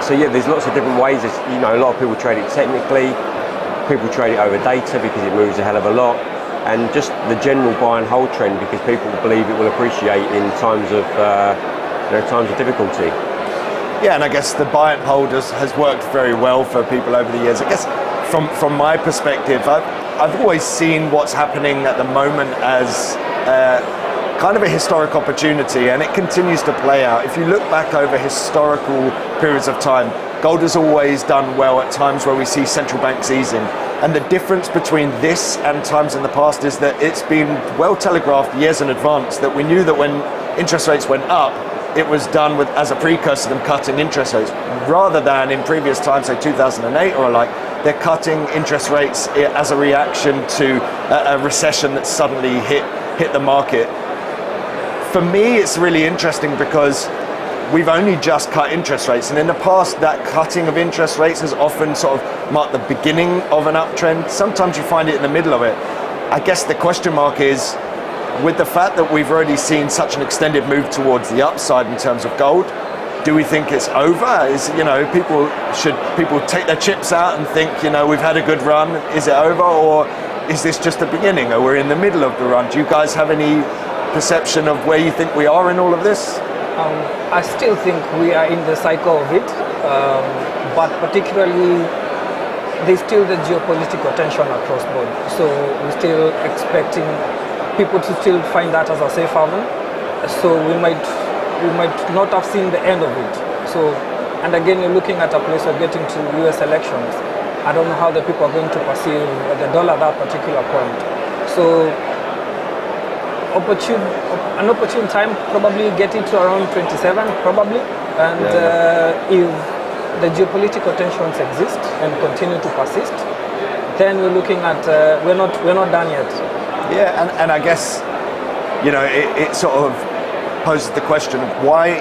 So yeah, there's lots of different ways. You know, a lot of people trade it technically. People trade it over data because it moves a hell of a lot, and just the general buy and hold trend because people believe it will appreciate in times of times of difficulty. Yeah, and I guess the buy and hold has worked very well for people over the years. I guess from my perspective, I've always seen what's happening at the moment as kind of a historic opportunity, and it continues to play out. If you look back over historical periods of time, gold has always done well at times where we see central banks easing. And the difference between this and times in the past is that it's been well telegraphed years in advance that we knew that when interest rates went up, it was done as a precursor to them cutting interest rates, rather than in previous times, say 2008 or like, they're cutting interest rates as a reaction to a recession that suddenly hit the market. For me, it's really interesting because we've only just cut interest rates, and in the past that cutting of interest rates has often sort of marked the beginning of an uptrend. Sometimes you find it in the middle of it. I guess the question mark is, with the fact that we've already seen such an extended move towards the upside in terms of gold, do we think it's over? Should people take their chips out and think, you know, we've had a good run, is it over, or is this just the beginning, or we're in the middle of the run? Do you guys have any perception of where you think we are in all of this? I still think we are in the cycle of it, but particularly there's still the geopolitical tension across board. So we're still expecting people to still find that as a safe haven. So we might not have seen the end of it. So, and again, you're looking at a place of getting to US elections. I don't know how the people are going to perceive the dollar at that particular point. So an opportune time, probably get it to around 27, probably. And if the geopolitical tensions exist and continue to persist, then we're looking at we're not done yet. Yeah, and I guess, it sort of poses the question of why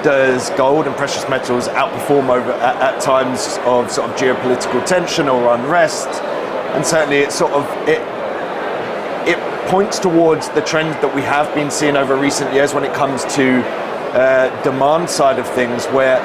does gold and precious metals outperform over at times of sort of geopolitical tension or unrest? And certainly it points towards the trend that we have been seeing over recent years when it comes to demand side of things, where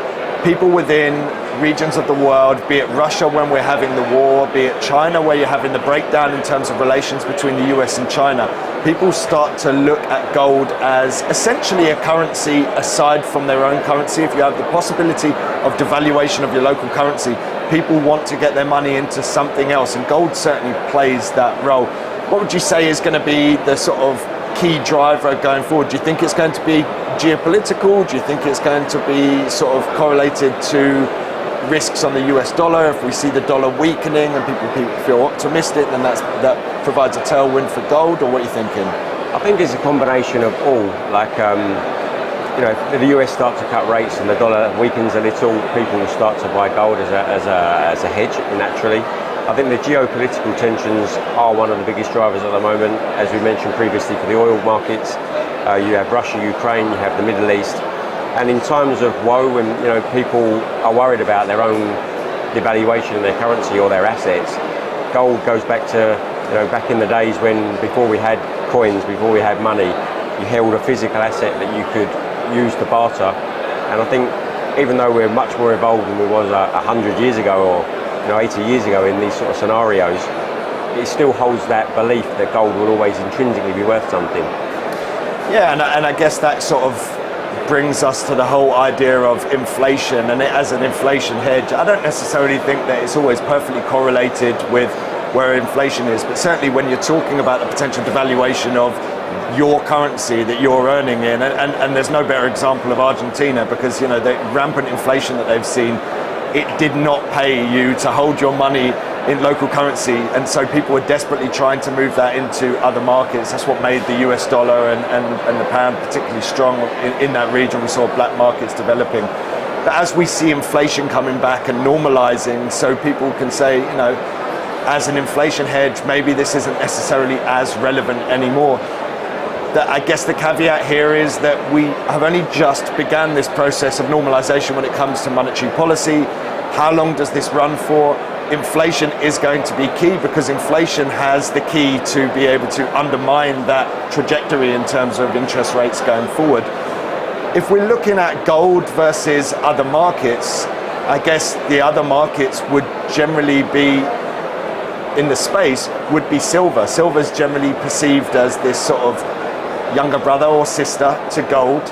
people within regions of the world, be it Russia when we're having the war, be it China where you're having the breakdown in terms of relations between the US and China, people start to look at gold as essentially a currency aside from their own currency. If you have the possibility of devaluation of your local currency, people want to get their money into something else, and gold certainly plays that role. What would you say is going to be the sort of key driver going forward? Do you think it's going to be geopolitical? Do you think it's going to be sort of correlated to risks on the US dollar? If we see the dollar weakening and people feel optimistic, then that provides a tailwind for gold, or what are you thinking? I think it's a combination of all. Like, if the US start to cut rates and the dollar weakens a little, people will start to buy gold as a hedge naturally. I think the geopolitical tensions are one of the biggest drivers at the moment, as we mentioned previously, for the oil markets. You have Russia, Ukraine, you have the Middle East. And in times of woe, when people are worried about their own devaluation in their currency or their assets, gold goes back to back in the days when before we had coins, before we had money, you held a physical asset that you could use to barter. And I think even though we're much more evolved than we was 100 years ago or 80 years ago in these sort of scenarios, it still holds that belief that gold will always intrinsically be worth something. Yeah, and I guess that sort of brings us to the whole idea of inflation, and it as an inflation hedge. I don't necessarily think that it's always perfectly correlated with where inflation is, but certainly when you're talking about the potential devaluation of your currency that you're earning in, and there's no better example of Argentina, because the rampant inflation that they've seen, it did not pay you to hold your money in local currency, and so people were desperately trying to move that into other markets. That's what made the US dollar and the pound particularly strong in that region. We saw black markets developing. But as we see inflation coming back and normalizing, so people can say, as an inflation hedge, maybe this isn't necessarily as relevant anymore. I guess the caveat here is that we have only just begun this process of normalization when it comes to monetary policy. How long does this run for? Inflation is going to be key, because inflation has the key to be able to undermine that trajectory in terms of interest rates going forward. If we're looking at gold versus other markets, I guess the other markets would generally be in the space would be silver. Silver is generally perceived as this sort of younger brother or sister to gold,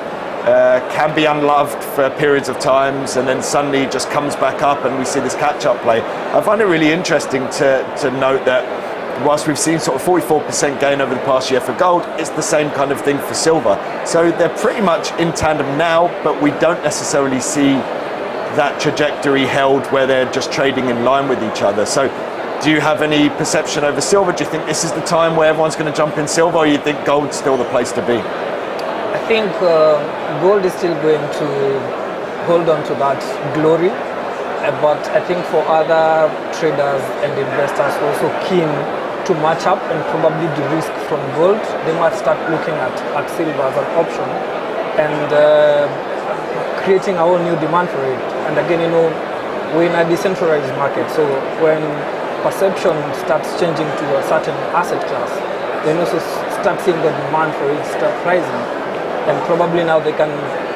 can be unloved for periods of times, and then suddenly just comes back up and we see this catch-up play. I find it really interesting to note that whilst we've seen sort of 44% gain over the past year for gold, it's the same kind of thing for silver. So they're pretty much in tandem now, but we don't necessarily see that trajectory held where they're just trading in line with each other. So do you have any perception over silver? Do you think this is the time where everyone's going to jump in silver, or you think gold's still the place to be? I think gold is still going to hold on to that glory, but I think for other traders and investors also keen to match up and probably de-risk from gold, they might start looking at silver as an option and creating our new demand for it. And again, we're in a decentralized market, so when perception starts changing to a certain asset class, then also start seeing the demand for it start rising, and probably now they can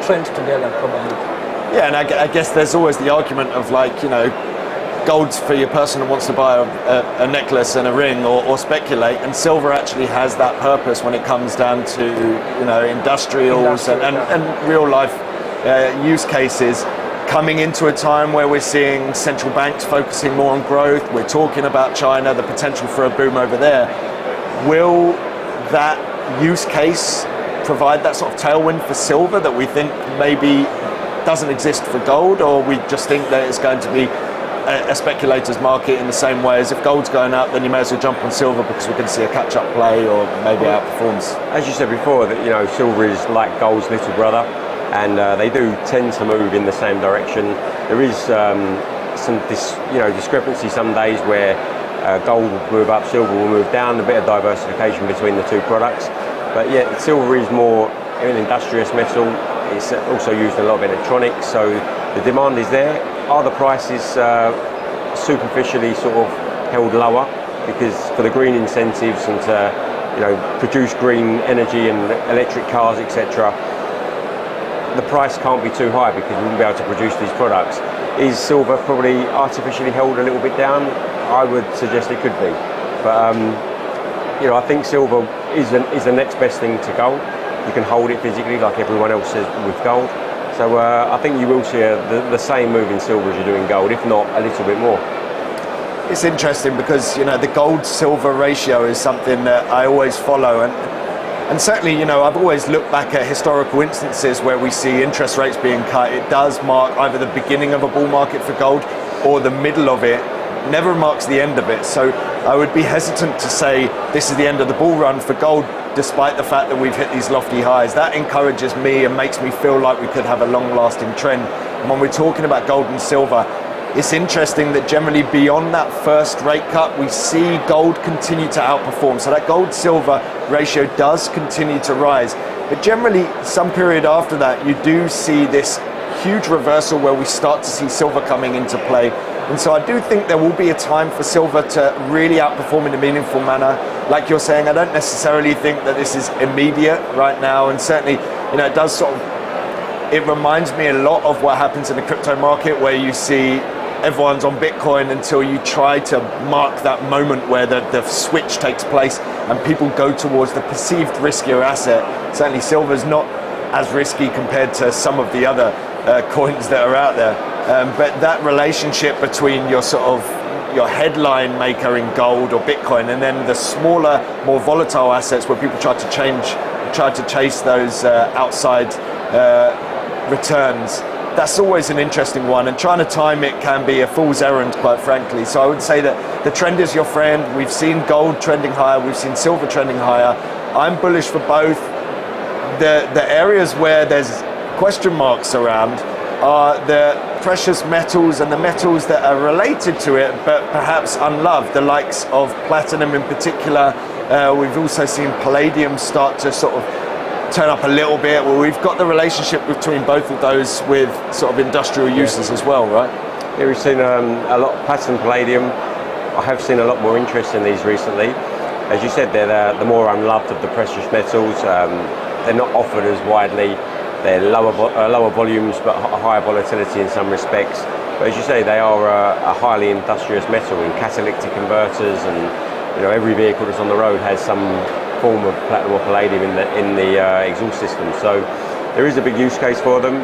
trend together probably. Yeah, and I guess there's always the argument of gold's for your person who wants to buy a necklace and a ring or speculate, and silver actually has that purpose when it comes down to industrials and real life use cases. Coming into a time where we're seeing central banks focusing more on growth, we're talking about China, the potential for a boom over there. Will that use case provide that sort of tailwind for silver that we think maybe doesn't exist for gold, or we just think that it's going to be a speculator's market in the same way as if gold's going up, then you may as well jump on silver because we can see a catch-up play or maybe outperforms? As you said before, that silver is like gold's little brother, and they do tend to move in the same direction. There is some discrepancy some days where Gold will move up, silver will move down, a bit of diversification between the two products. But yeah, silver is more an industrious metal. It's also used in a lot of electronics, so the demand is there. Are the prices superficially sort of held lower because for the green incentives and to produce green energy and electric cars, etc., the price can't be too high because we wouldn't be able to produce these products. Is silver probably artificially held a little bit down? I would suggest it could be, but I think silver is the next best thing to gold. You can hold it physically like everyone else says with gold. So I think you will see the same move in silver as you do in gold, if not a little bit more. It's interesting because the gold-silver ratio is something that I always follow, and certainly I've always looked back at historical instances where we see interest rates being cut. It does mark either the beginning of a bull market for gold or the middle of it. Never marks the end of it. So I would be hesitant to say this is the end of the bull run for gold, despite the fact that we've hit these lofty highs. That encourages me and makes me feel like we could have a long-lasting trend. And when we're talking about gold and silver, it's interesting that generally beyond that first rate cut, we see gold continue to outperform. So that gold-silver ratio does continue to rise. But generally, some period after that, you do see this huge reversal where we start to see silver coming into play. And so I do think there will be a time for silver to really outperform in a meaningful manner. Like you're saying, I don't necessarily think that this is immediate right now. And certainly, it does it reminds me a lot of what happens in the crypto market, where you see everyone's on Bitcoin until you try to mark that moment where the switch takes place and people go towards the perceived riskier asset. Certainly silver's not as risky compared to some of the other coins that are out there. But that relationship between your headline maker in gold or Bitcoin and then the smaller, more volatile assets where people try to chase those outside returns, that's always an interesting one, and trying to time it can be a fool's errand, quite frankly. So I would say that the trend is your friend. We've seen gold trending higher, we've seen silver trending higher. I'm bullish for both. The areas where there's question marks around are the precious metals and the metals that are related to it but perhaps unloved, the likes of platinum in particular. We've also seen palladium start to sort of turn up a little bit. Well, we've got the relationship between both of those with sort of industrial uses as well, right? Yeah, we've seen a lot of platinum, palladium. I have seen a lot more interest in these recently. As you said, they're the more unloved of the precious metals. They're not offered as widely. They're lower volumes but higher volatility in some respects. But as you say, they are a highly industrious metal in catalytic converters, and every vehicle that's on the road has some form of platinum or palladium in the exhaust system. So there is a big use case for them,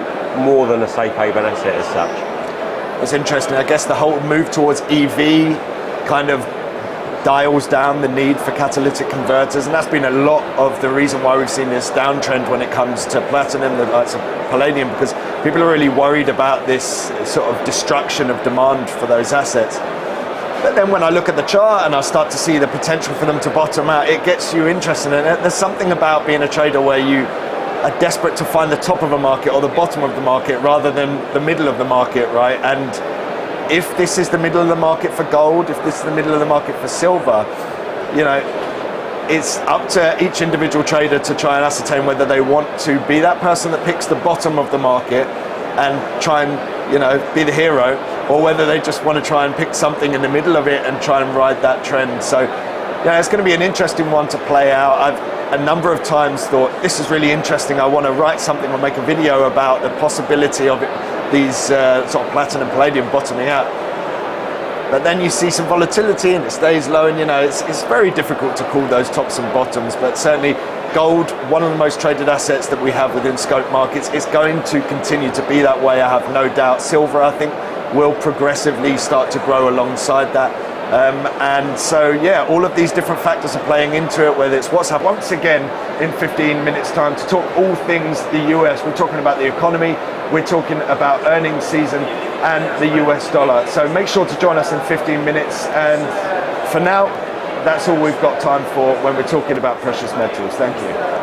more than a safe haven asset as such. It's interesting. I guess the whole move towards EV kind of dials down the need for catalytic converters, and that's been a lot of the reason why we've seen this downtrend when it comes to platinum, the likes of palladium, because people are really worried about this sort of destruction of demand for those assets. But then when I look at the chart and I start to see the potential for them to bottom out, it gets you interested. And there's something about being a trader where you are desperate to find the top of a market or the bottom of the market rather than the middle of the market, right? And if this is the middle of the market for gold, if this is the middle of the market for silver, it's up to each individual trader to try and ascertain whether they want to be that person that picks the bottom of the market and try and be the hero, or whether they just want to try and pick something in the middle of it and try and ride that trend. So it's going to be an interesting one to play out. I've a number of times thought this is really interesting, I want to write something or make a video about the possibility of these sort of platinum palladium bottoming out. But then you see some volatility and it stays low, and it's very difficult to call those tops and bottoms. But certainly gold, one of the most traded assets that we have within Scope Markets, is going to continue to be that way, I have no doubt. Silver, I think, will progressively start to grow alongside that. And so, all of these different factors are playing into it, whether it's what's happened. Once again, in 15 minutes time, to talk all things the US, we're talking about the economy, we're talking about earnings season and the US dollar. So make sure to join us in 15 minutes. And for now, that's all we've got time for when we're talking about precious metals. Thank you.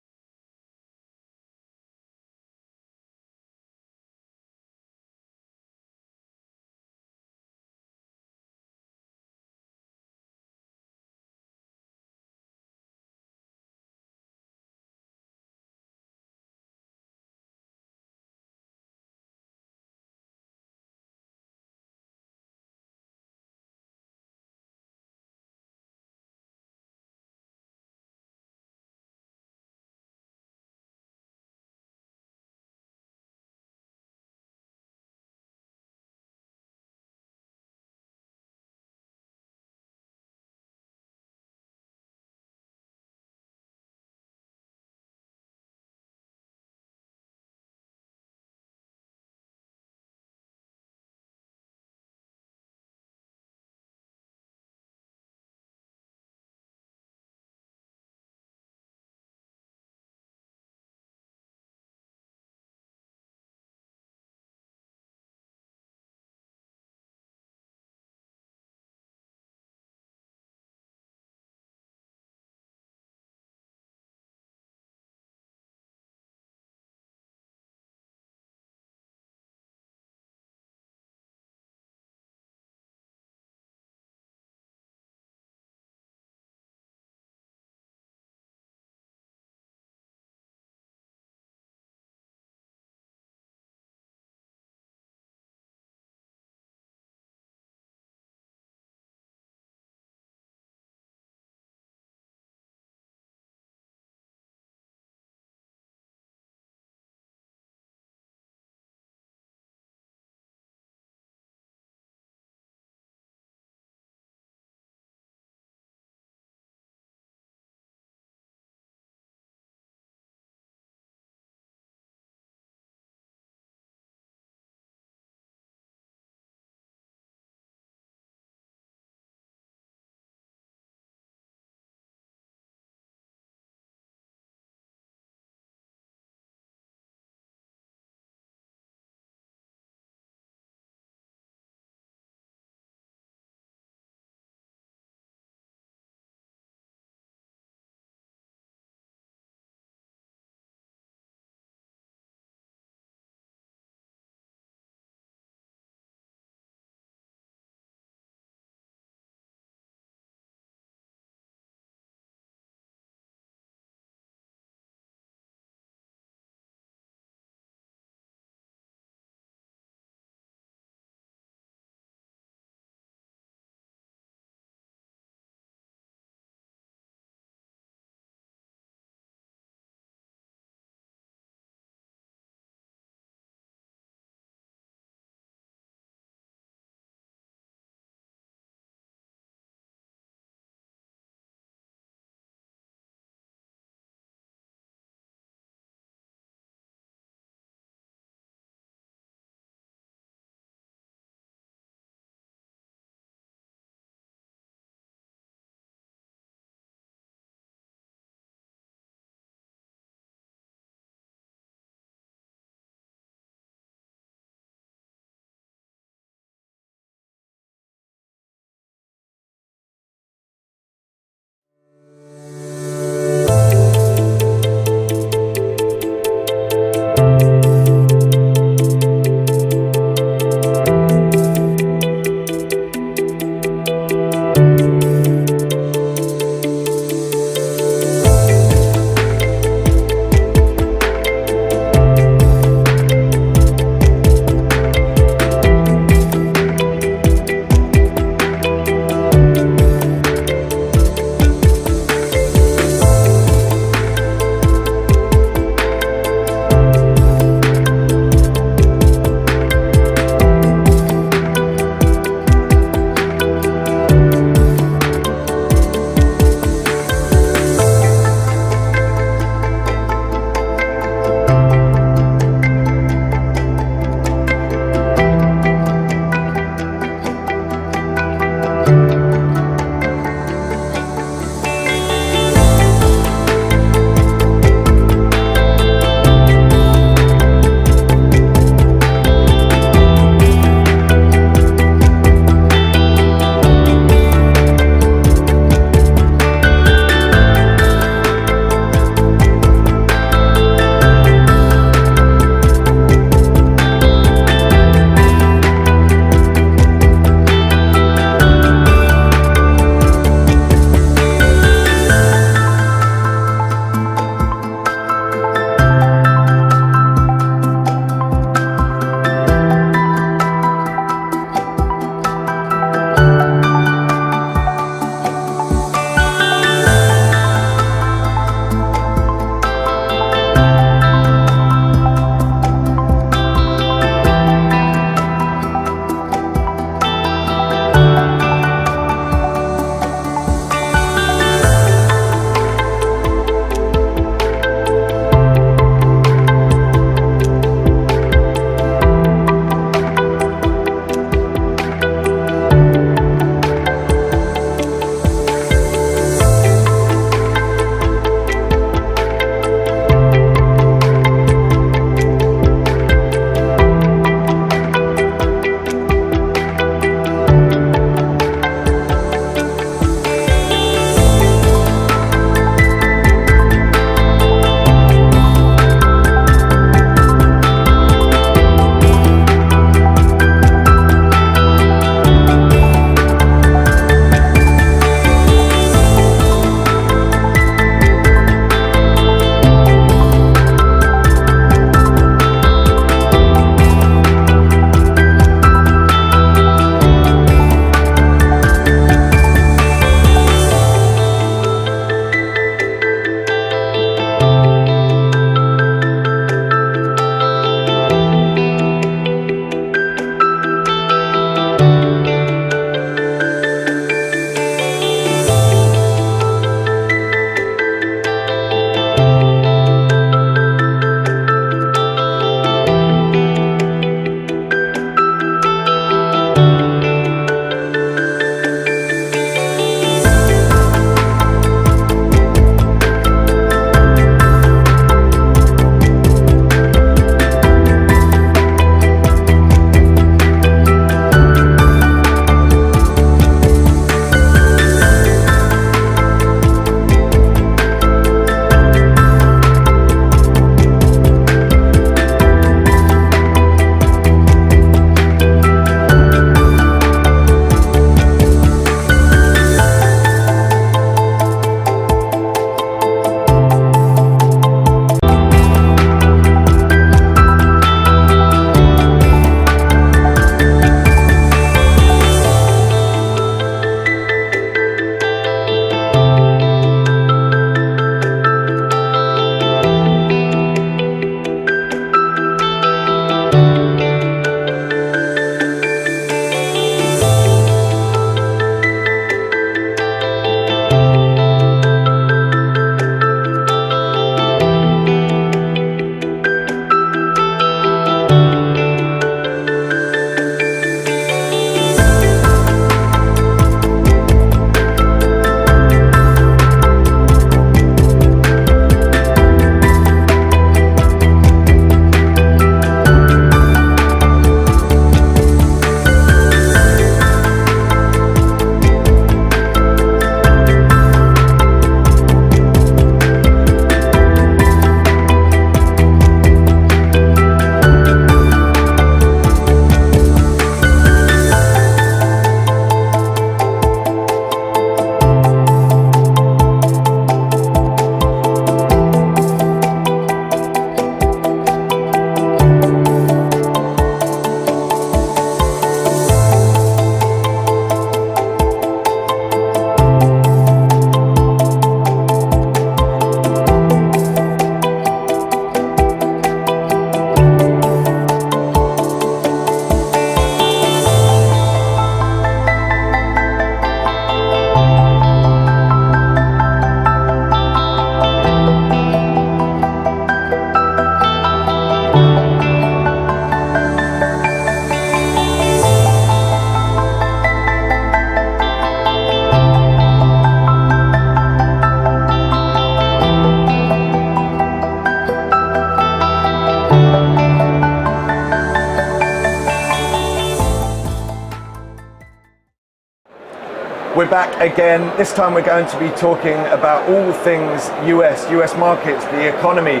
we're back again. This time we're going to be talking about all things US markets, the economy,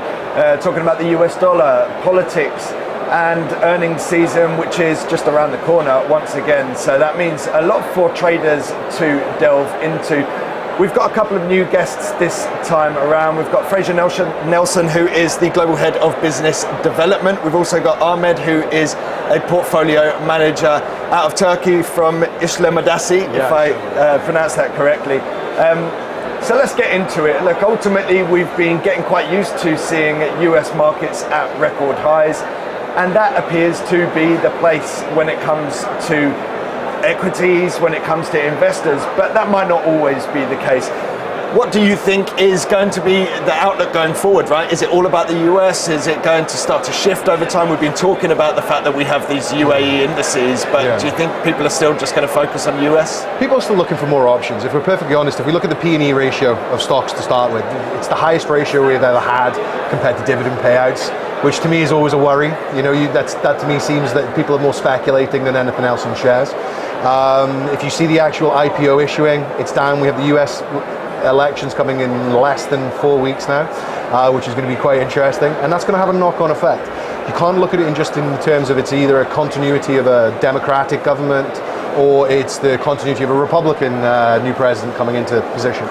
talking about the US dollar, politics, and earnings season, which is just around the corner once again. So that means a lot for traders to delve into. We've got a couple of new guests this time around. We've got Fraser Nelson, who is the Global Head of Business Development. We've also got Ahmed, who is a portfolio manager out of Turkey from Islamadasi, if I pronounce that correctly. So let's get into it. Look, ultimately, we've been getting quite used to seeing US markets at record highs, and that appears to be the place when it comes to equities, when it comes to investors, but that might not always be the case. What do you think is going to be the outlook going forward, right? Is it all about the US? Is it going to start to shift over time? We've been talking about the fact that we have these UAE indices, but do you think people are still just going to focus on US? People are still looking for more options. If we're perfectly honest, if we look at the P/E ratio of stocks to start with, it's the highest ratio we've ever had compared to dividend payouts, which to me is always a worry. You know, that to me seems that people are more speculating than anything else in shares. If you see the actual IPO issuing, it's down. We have the US elections coming in less than 4 weeks now, which is going to be quite interesting, and that's going to have a knock-on effect. You can't look at it in terms of it's either a continuity of a democratic government or it's the continuity of a Republican new president coming into position.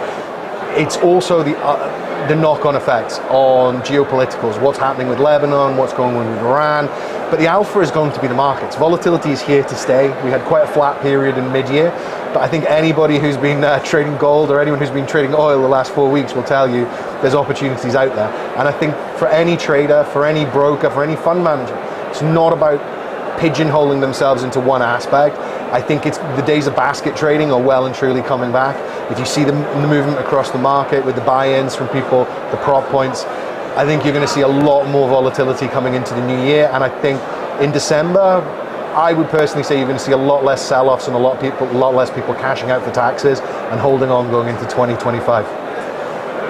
It's also the knock-on effects on geopoliticals, what's happening with Lebanon, what's going on with Iran. But the alpha is going to be the markets. Volatility is here to stay. We had quite a flat period in mid-year, but I think anybody who's been trading gold or anyone who's been trading oil the last 4 weeks will tell you there's opportunities out there. And I think for any trader, for any broker, for any fund manager, it's not about pigeonholing themselves into one aspect. I think it's the days of basket trading are well and truly coming back. If you see the movement across the market with the buy-ins from people, the prop points, I think you're going to see a lot more volatility coming into the new year. And I think in December, I would personally say you're going to see a lot less sell-offs and a lot less people cashing out for taxes and holding on going into 2025.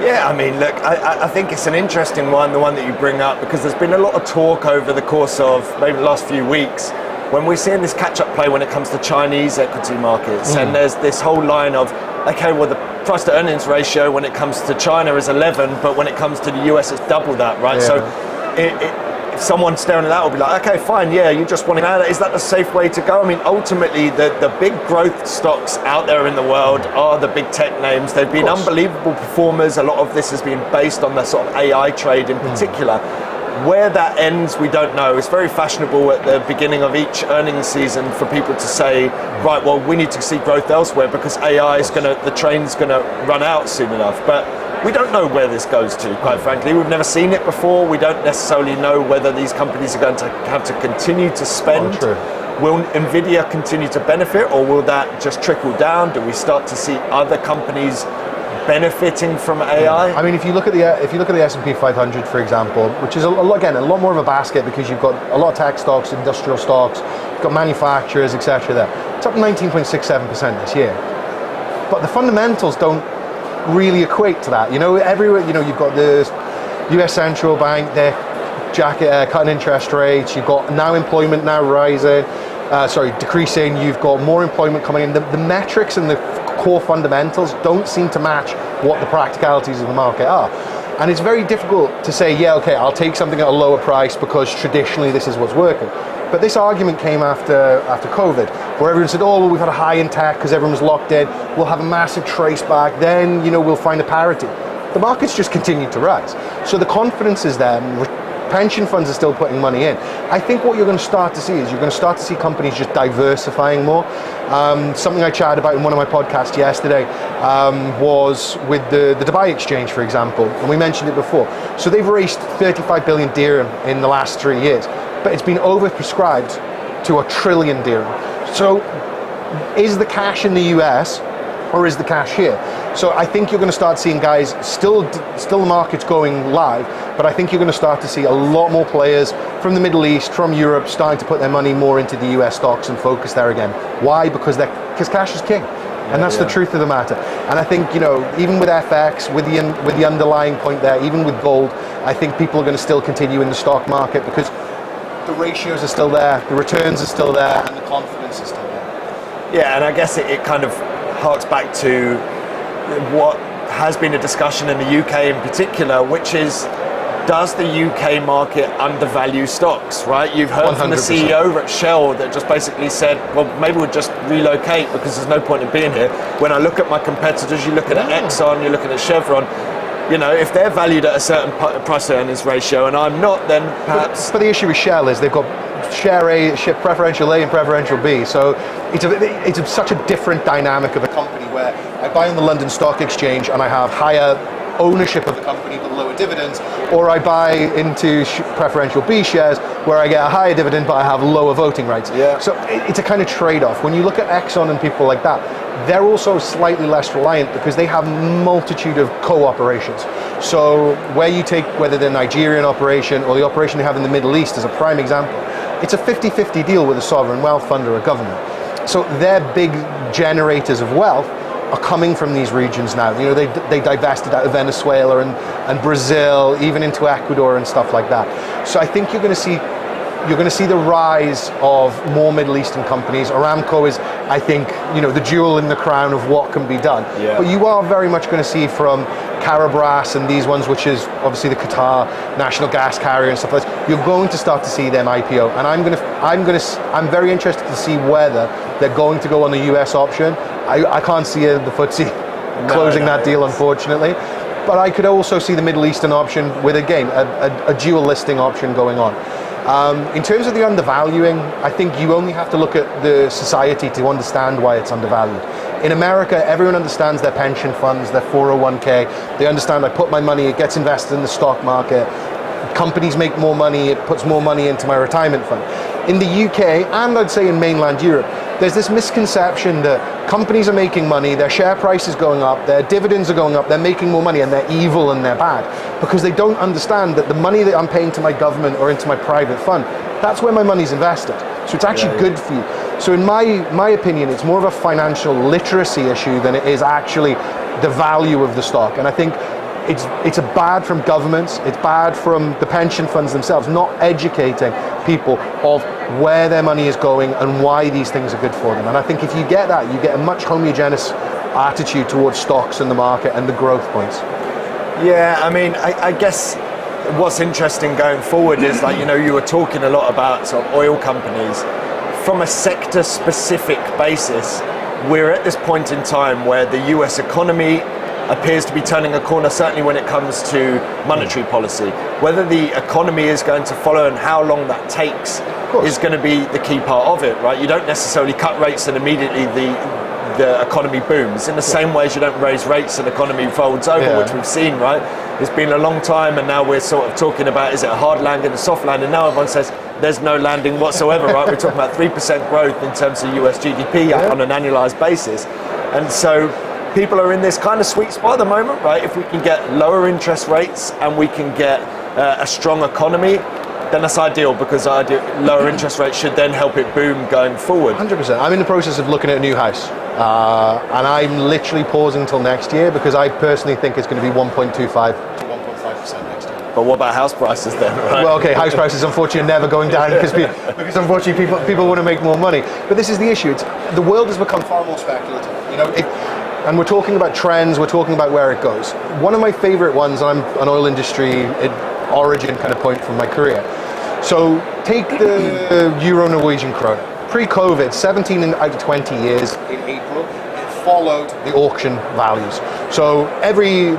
Yeah, I mean, look, I think it's an interesting one, the one that you bring up, because there's been a lot of talk over the course of maybe the last few weeks when we're seeing this catch-up play when it comes to Chinese equity markets. And there's this whole line of, okay, well, the price to earnings ratio when it comes to China is 11, but when it comes to the US, it's double that, right? Yeah. So if someone staring at that will be like, okay, fine, yeah, you just want to know that. Is that the safe way to go? I mean, ultimately, the big growth stocks out there in the world are the big tech names. They've been unbelievable performers. A lot of this has been based on the sort of AI trade in particular. Where that ends, we don't know. It's very fashionable at the beginning of each earnings season for people to say, right, well, we need to see growth elsewhere because AI is the train's going to run out soon enough. But we don't know where this goes to, quite frankly. We've never seen it before. We don't necessarily know whether these companies are going to have to continue to spend. Will Nvidia continue to benefit, or will that just trickle down? Do we start to see other companies benefiting from AI? I mean, if you look at the S&P 500, for example, which is a lot more of a basket because you've got a lot of tech stocks, industrial stocks, you've got manufacturers, etc. There, it's up 19.67% this year. But the fundamentals don't really equate to that. You know, everywhere. You know, you've got the U.S. Central Bank, they're cutting interest rates. You've got employment now rising. Decreasing. You've got more employment coming in. The metrics and the core fundamentals don't seem to match what the practicalities of the market are. And it's very difficult to say, yeah, okay, I'll take something at a lower price because traditionally this is what's working. But this argument came after COVID, where everyone said, oh, well, we've had a high in tech because everyone was locked in. We'll have a massive trace back. Then, we'll find a parity. The market's just continued to rise. So the confidence is there. Pension funds are still putting money in. I think what you're going to start to see is you're going to start to see companies just diversifying more. Something I chatted about in one of my podcasts yesterday was with the Dubai Exchange, for example, and we mentioned it before. So they've raised 35 billion dirham in the last 3 years, but it's been overprescribed to 1 trillion dirham. So is the cash in the US or is the cash here? So I think you're going to start seeing guys, still the market's going live, but I think you're going to start to see a lot more players from the Middle East, from Europe, starting to put their money more into the US stocks and focus there again. Why? Because cash is king. And that's the truth of the matter. And I think, even with FX, with the underlying point there, even with gold, I think people are going to still continue in the stock market because the ratios are still there, the returns are still there, and the confidence is still there. Yeah, and I guess it kind of harks back to what has been a discussion in the UK in particular, which is, does the UK market undervalue stocks, right? You've heard from the 100%. CEO at Shell that just basically said, well, maybe we'll just relocate because there's no point in being here. When I look at my competitors, you're looking at Exxon, you're looking at Chevron, you know, if they're valued at a certain price earnings ratio and I'm not, then perhaps... But the issue with Shell is they've got share A, preferential A and preferential B. So it's such a different dynamic of a company where I buy on the London Stock Exchange and I have higher ownership of the company but lower dividends, or I buy into preferential B shares where I get a higher dividend but I have lower voting rights. Yeah. So it's a kind of trade-off. When you look at Exxon and people like that, they're also slightly less reliant because they have multitude of co-operations. So where you take whether the Nigerian operation or the operation they have in the Middle East as a prime example, it's a 50-50 deal with a sovereign wealth fund or a government. So they're big generators of wealth are coming from these regions now. You know, they divested out of Venezuela and Brazil, even into Ecuador and stuff like that. So I think you're going to see the rise of more Middle Eastern companies. Aramco is, I think, you know, the jewel in the crown of what can be done. Yeah. But you are very much going to see from Carabras and these ones, which is obviously the Qatar national gas carrier and stuff like that. You're going to start to see them IPO, and I'm very interested to see whether they're going to go on the US option. I can't see the FTSE closing that deal, unfortunately. But I could also see the Middle Eastern option with, again, a dual listing option going on. In terms of the undervaluing, I think you only have to look at the society to understand why it's undervalued. In America, everyone understands their pension funds, their 401k. They understand I put my money, it gets invested in the stock market. Companies make more money, it puts more money into my retirement fund. In the UK, and I'd say in mainland Europe, there's this misconception that companies are making money, their share price is going up, their dividends are going up, they're making more money, and they're evil and they're bad. Because they don't understand that the money that I'm paying to my government or into my private fund, that's where my money's invested. So it's actually good for you. So in my opinion, it's more of a financial literacy issue than it is actually the value of the stock. And I think it's bad from governments, it's bad from the pension funds themselves, not educating people of where their money is going and why these things are good for them. And I think if you get that, you get a much homogeneous attitude towards stocks and the market and the growth points. Yeah, I mean, I guess what's interesting going forward is, like, you know, you were talking a lot about sort of oil companies. From a sector-specific basis, we're at this point in time where the US economy appears to be turning a corner, certainly when it comes to monetary policy. Whether the economy is going to follow and how long that takes is going to be the key part of it, right? You don't necessarily cut rates and immediately the economy booms. In the same way as you don't raise rates and the economy folds over, which we've seen, right? It's been a long time, and now we're sort of talking about, is it a hard landing, a soft landing? Now everyone says there's no landing whatsoever, right? We're talking about 3% growth in terms of US GDP on an annualized basis. And so people are in this kind of sweet spot at the moment, right? If we can get lower interest rates and we can get a strong economy, then that's ideal, because lower interest rates should then help it boom going forward. 100%. I'm in the process of looking at a new house, and I'm literally pausing until next year because I personally think it's going to be 1.25 to 1.5% next year. But what about house prices then, right? Well, okay, house prices unfortunately are never going down because unfortunately people want to make more money. But this is the issue. The world has become far more speculative. You know, and we're talking about trends, we're talking about where it goes. One of my favorite ones, and I'm an oil industry origin kind of point from my career. So take the Euro Norwegian krone. Pre-COVID, 17 out of 20 years in April, it followed the auction values. So every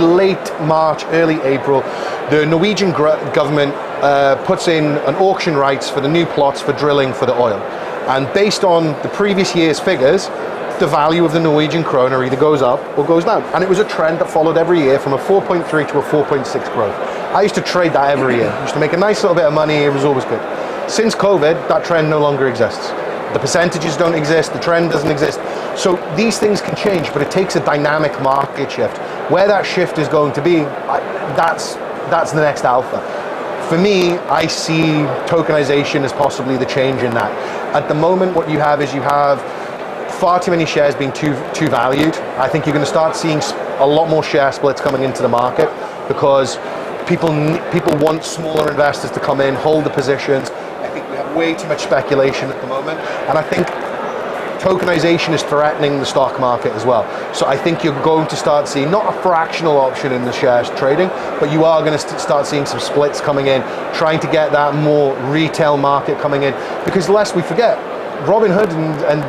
late March, early April, the Norwegian government puts in an auction rights for the new plots for drilling for the oil. And based on the previous year's figures, the value of the Norwegian kroner either goes up or goes down. And it was a trend that followed every year from a 4.3 to a 4.6 growth. I used to trade that every year. I used to make a nice little bit of money, it was always good. Since COVID, that trend no longer exists. The percentages don't exist, the trend doesn't exist. So these things can change, but it takes a dynamic market shift. Where that shift is going to be, that's the next alpha. For me, I see tokenization as possibly the change in that. At the moment, what you have is far too many shares being too valued. I think you're going to start seeing a lot more share splits coming into the market because people want smaller investors to come in, hold the positions. I think we have way too much speculation at the moment, and I think tokenization is threatening the stock market as well. So I think you're going to start seeing not a fractional option in the shares trading, but you are going to start seeing some splits coming in, trying to get that more retail market coming in. Because lest we forget, Robinhood and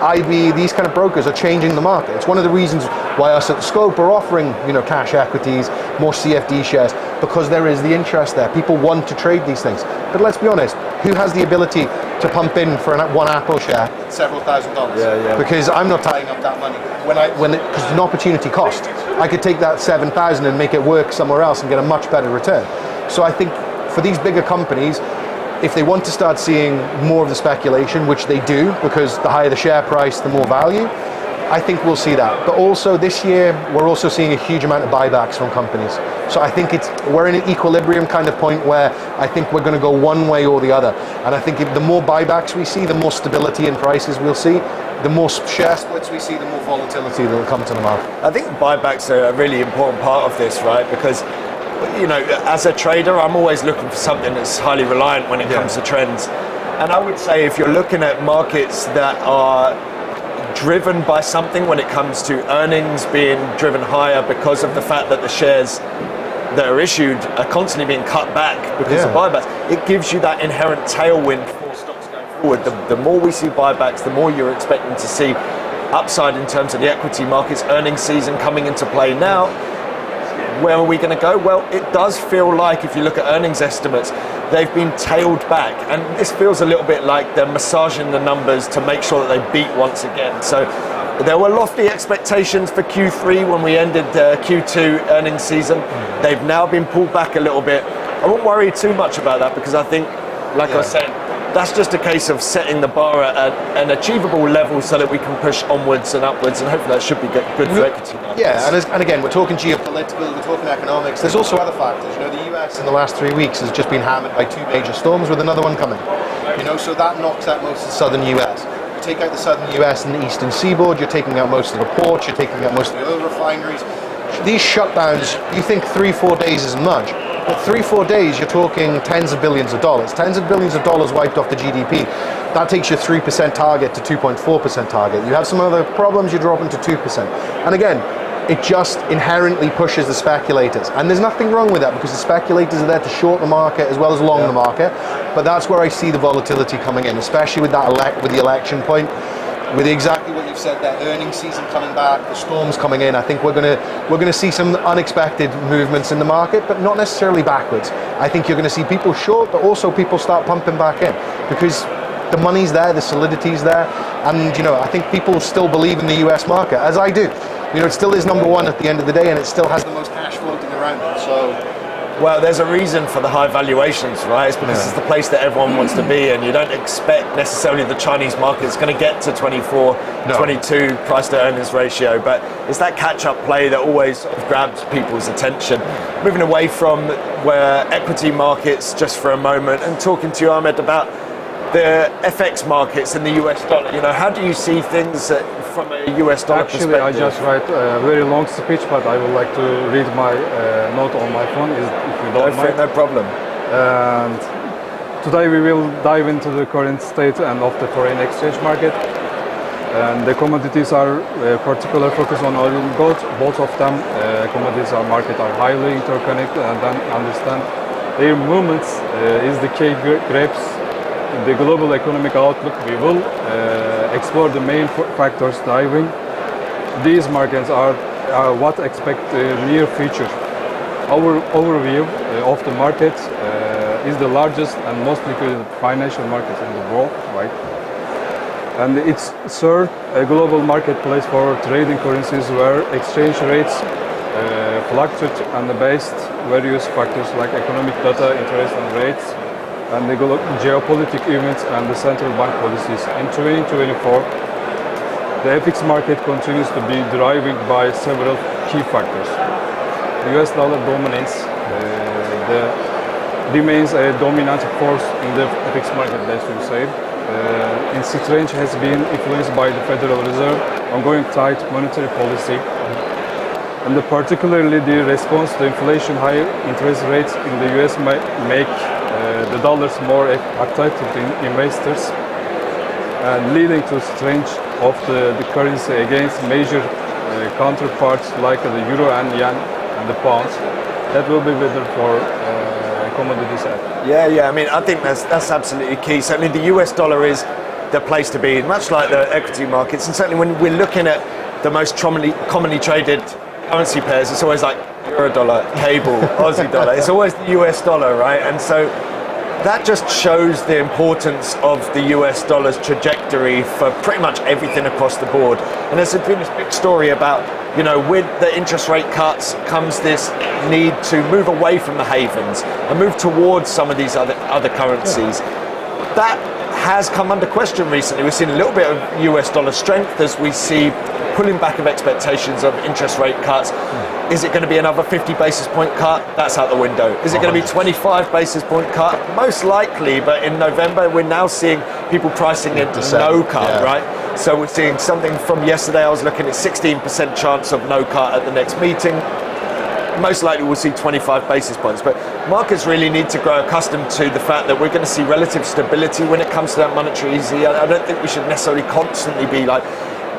IB, these kind of brokers are changing the market. It's one of the reasons why us at Scope are offering, cash equities, more CFD shares, because there is the interest there. People want to trade these things. But let's be honest, who has the ability to pump in for one Apple share several $1,000s? Yeah. Because I'm not tying up that money because it's an opportunity cost. I could take that 7,000 and make it work somewhere else and get a much better return. So I think for these bigger companies, if they want to start seeing more of the speculation, which they do, because the higher the share price, the more value, I think we'll see that. But also this year, we're also seeing a huge amount of buybacks from companies. So I think we're in an equilibrium kind of point where I think we're going to go one way or the other. And I think if the more buybacks we see, the more stability in prices we'll see. The more share splits we see, the more volatility that will come to the market. I think buybacks are a really important part of this, right? Because as a trader, I'm always looking for something that's highly reliant when it comes to trends. And I would say if you're looking at markets that are driven by something when it comes to earnings being driven higher because of the fact that the shares that are issued are constantly being cut back because of buybacks, it gives you that inherent tailwind for stocks going forward. The more we see buybacks, the more you're expecting to see upside in terms of the equity markets, earnings season coming into play now. Where are we going to go? Well, it does feel like if you look at earnings estimates, they've been tailed back. And this feels a little bit like they're massaging the numbers to make sure that they beat once again. So there were lofty expectations for Q3 when we ended Q2 earnings season. They've now been pulled back a little bit. I won't worry too much about that because I think, like I was saying, that's just a case of setting the bar at an achievable level so that we can push onwards and upwards, and hopefully that should be good for equity markets. Yeah, and again, we're talking geopolitical, we're talking economics. There's also other factors. The US in the last 3 weeks has just been hammered by 2 major storms with another one coming. So that knocks out most of the southern US. You take out the southern US and the eastern seaboard, you're taking out most of the ports, you're taking out most of the oil refineries. These shutdowns, you think 3-4 days isn't much. But 3-4 days, you're talking tens of billions of dollars. Tens of billions of dollars wiped off the GDP. That takes your 3% target to 2.4% target. You have some other problems, you drop into 2%. And again, it just inherently pushes the speculators. And there's nothing wrong with that because the speculators are there to short the market as well as long the market. But that's where I see the volatility coming in, especially with with the election point. With exactly what you've said, that earnings season coming back, the storms coming in, I think we're going to see some unexpected movements in the market, but not necessarily backwards. I think you're going to see people short, but also people start pumping back in because the money's there, the solidity's there, and I think people still believe in the US market, as I do. It still is number one at the end of the day, and it still has the most cash floating around it. So. Well, there's a reason for the high valuations, right? It's because it's the place that everyone wants to be, and you don't expect necessarily the Chinese market is going to get to 24, 22 price to earnings ratio, but it's that catch-up play that always sort of grabs people's attention. Moving away from where equity markets just for a moment and talking to you, Ahmed, about the FX markets and the US dollar. How do you see things from a US dollar perspective? Actually, I just write a very long speech, but I would like to read my note on my phone, if you don't mind. No problem. And today we will dive into the current state and of the foreign exchange market. And the commodities are particular focus on oil and gold. Both of them, commodities market are highly interconnected, and then understand their movements is the key grapes the global economic outlook. We will explore the main factors driving these markets are what expect the near future. Our overview of the market is the largest and most liquid financial market in the world, right? And it's serves a global marketplace for trading currencies where exchange rates fluctuate and based various factors like economic data, interest and rates, and the geopolitical events and the central bank policies. In 2024, the FX market continues to be driven by several key factors. The US dollar dominates, remains a dominant force in the FX market, as you say. Its range has been influenced by the Federal Reserve ongoing tight monetary policy, and particularly the response to inflation. Higher interest rates in the US make the dollars more attractive to investors, and leading to of the currency against major counterparts like the euro and yen and the pound, that will be better for commodity side. Yeah. I mean, I think that's absolutely key. Certainly, the US dollar is the place to be, much like the equity markets. And certainly, when we're looking at the most commonly traded currency pairs, it's always like euro dollar, cable, Aussie dollar. It's always the US dollar, right? And so that just shows the importance of the US dollar's trajectory for pretty much everything across the board. And there's been this big story about, you know, with the interest rate cuts comes this need to move away from the havens and move towards some of these other currencies. That has come under question recently. We've seen a little bit of US dollar strength as we see pulling back of expectations of interest rate cuts. Is it going to be another 50 basis point cut? That's out the window. Is it going to be 25 basis point cut? Most likely, but in November we're now seeing people pricing in no cut, right? So we're seeing something from yesterday, I was looking at 16% chance of no cut at the next meeting. Most likely we'll see 25 basis points, but markets really need to grow accustomed to the fact that we're going to see relative stability when it comes to that monetary easy. I don't think we should necessarily constantly be like,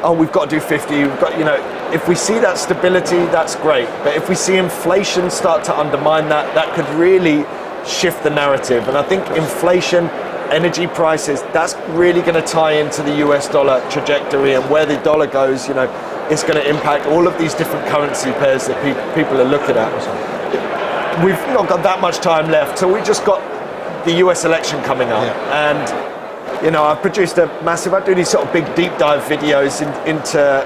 oh, we've got to do 50, we've got, you know, if we see that stability, that's great. But if we see inflation start to undermine that, that could really shift the narrative. And I think inflation, energy prices, that's really going to tie into the US dollar trajectory, and where the dollar goes, you know, it's going to impact all of these different currency pairs that people are looking at. We've not got that much time left, so we just got the US election coming up. And, you know, I've produced a massive, I do these sort of big deep dive videos into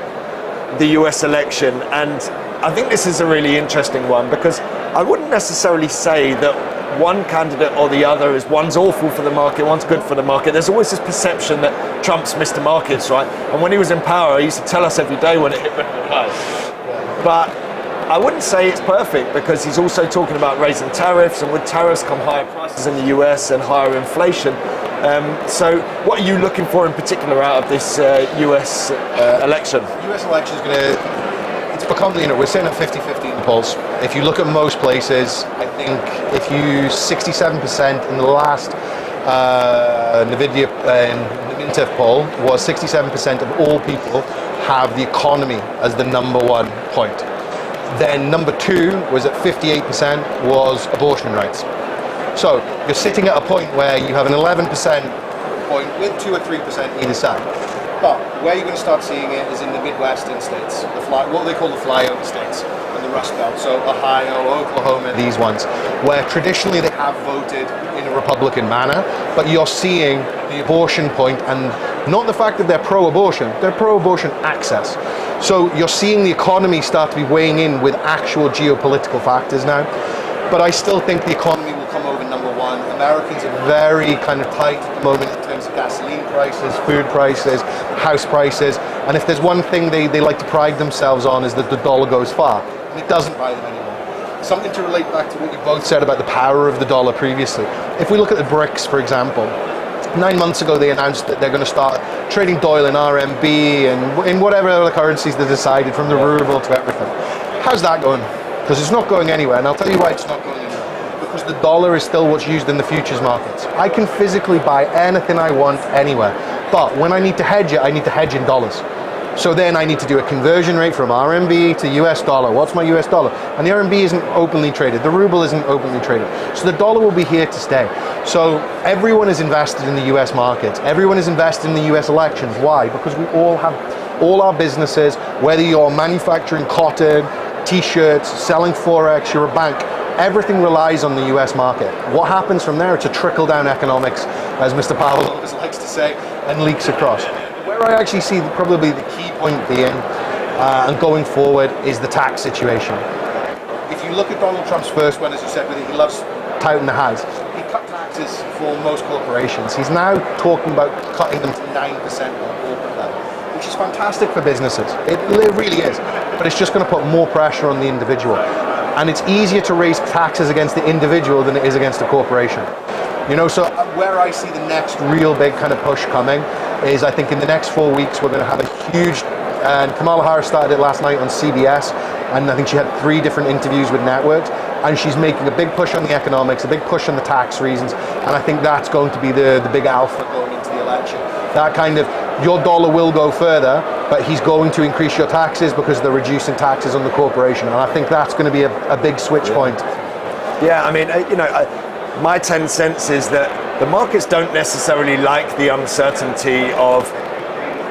the US election, and I think this is a really interesting one, because I wouldn't necessarily say that one candidate or the other is, one's awful for the market, one's good for the market. There's always this perception that Trump's Mr. Markets, right? And when he was in power, he used to tell us every day when it hit record highs. But I wouldn't say it's perfect, because he's also talking about raising tariffs, and with tariffs come higher prices in the US and higher inflation. So what are you looking for in particular out of this US election? The US election is going to, it's become, you know, we're sitting at 50-50 in the polls. If you look at most places, I think if you 67% in the last Mintif poll was 67% of all people have the economy as the number one point. Then number two was at 58% was abortion rights. So you're sitting at a point where you have an 11% point with 2 or 3% either side. But where you're going to start seeing it is in the Midwestern states, what they call the flyover states and the Rust Belt. So Ohio, Oklahoma, these ones, where traditionally they have voted in a Republican manner, but you're seeing the abortion point, and not the fact that they're pro-abortion, they're pro-abortion access. So you're seeing the economy start to be weighing in with actual geopolitical factors now. But I still think the economy will come over number one. Americans are very kind of tight at the moment in terms of gasoline prices, food prices, house prices. And if there's one thing they like to pride themselves on, is that the dollar goes far. And it doesn't buy them anymore. Something to relate back to what you both said about the power of the dollar previously. If we look at the BRICS, for example, 9 months ago they announced that they're going to start trading oil in RMB and in whatever other currencies they decided, from the ruble to everything. How's that going? Because it's not going anywhere, and I'll tell you why it's not going anywhere. Because the dollar is still what's used in the futures markets. I can physically buy anything I want anywhere, but when I need to hedge it, I need to hedge in dollars. So then I need to do a conversion rate from RMB to US dollar. What's my US dollar? And the RMB isn't openly traded. The ruble isn't openly traded. So the dollar will be here to stay. So everyone is invested in the US markets. Everyone is invested in the US elections. Why? Because we all have, all our businesses, whether you're manufacturing cotton, t-shirts, selling forex, you're a bank, everything relies on the US market. What happens from there? It's a trickle-down economics, as Mr. Powell always likes to say, and leaks across. Where I actually see probably the key point being, and going forward, is the tax situation. If you look at Donald Trump's first one, as you said, with it, he loves touting the house. He cut taxes for most corporations. He's now talking about cutting them to 9% on corporate level, which is fantastic for businesses. It really is. But it's just going to put more pressure on the individual. And it's easier to raise taxes against the individual than it is against a corporation. You know, so where I see the next real big kind of push coming is, I think in the next 4 weeks we're going to have a huge, and Kamala Harris started it last night on CBS, and I think she had 3 different interviews with networks, and she's making a big push on the economics, a big push on the tax reasons, and I think that's going to be the big alpha going into the election. That kind of your dollar will go further, but he's going to increase your taxes because they're reducing taxes on the corporation. And I think that's going to be a big switch point. Yeah, I mean, my 10 cents is that the markets don't necessarily like the uncertainty of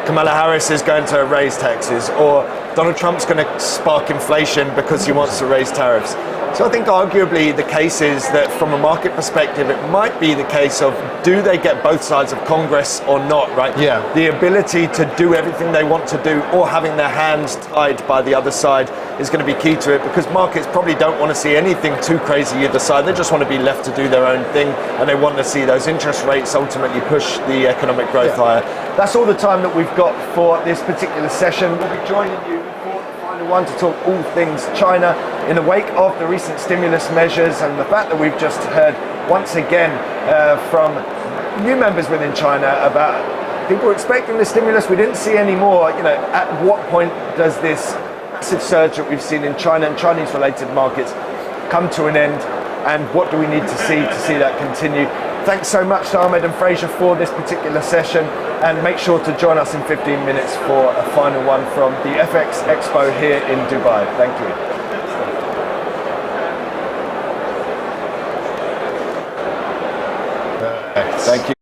Kamala Harris is going to raise taxes or Donald Trump's going to spark inflation because he wants to raise tariffs. So I think arguably the case is that from a market perspective, it might be the case of do they get both sides of Congress or not, right? Yeah. The ability to do everything they want to do or having their hands tied by the other side is going to be key to it, because markets probably don't want to see anything too crazy either side. They just want to be left to do their own thing, and they want to see those interest rates ultimately push the economic growth higher. That's all the time that we've got for this particular session. We'll be joining you for the final one to talk all things China in the wake of the recent stimulus measures and the fact that we've just heard once again from new members within China about people were expecting the stimulus. We didn't see any more. At what point does this massive surge that we've seen in China and Chinese related markets come to an end, and what do we need to see that continue? Thanks so much to Ahmed and Fraser for this particular session, and make sure to join us in 15 minutes for a final one from the FX Expo here in Dubai. Thank you. Thank you.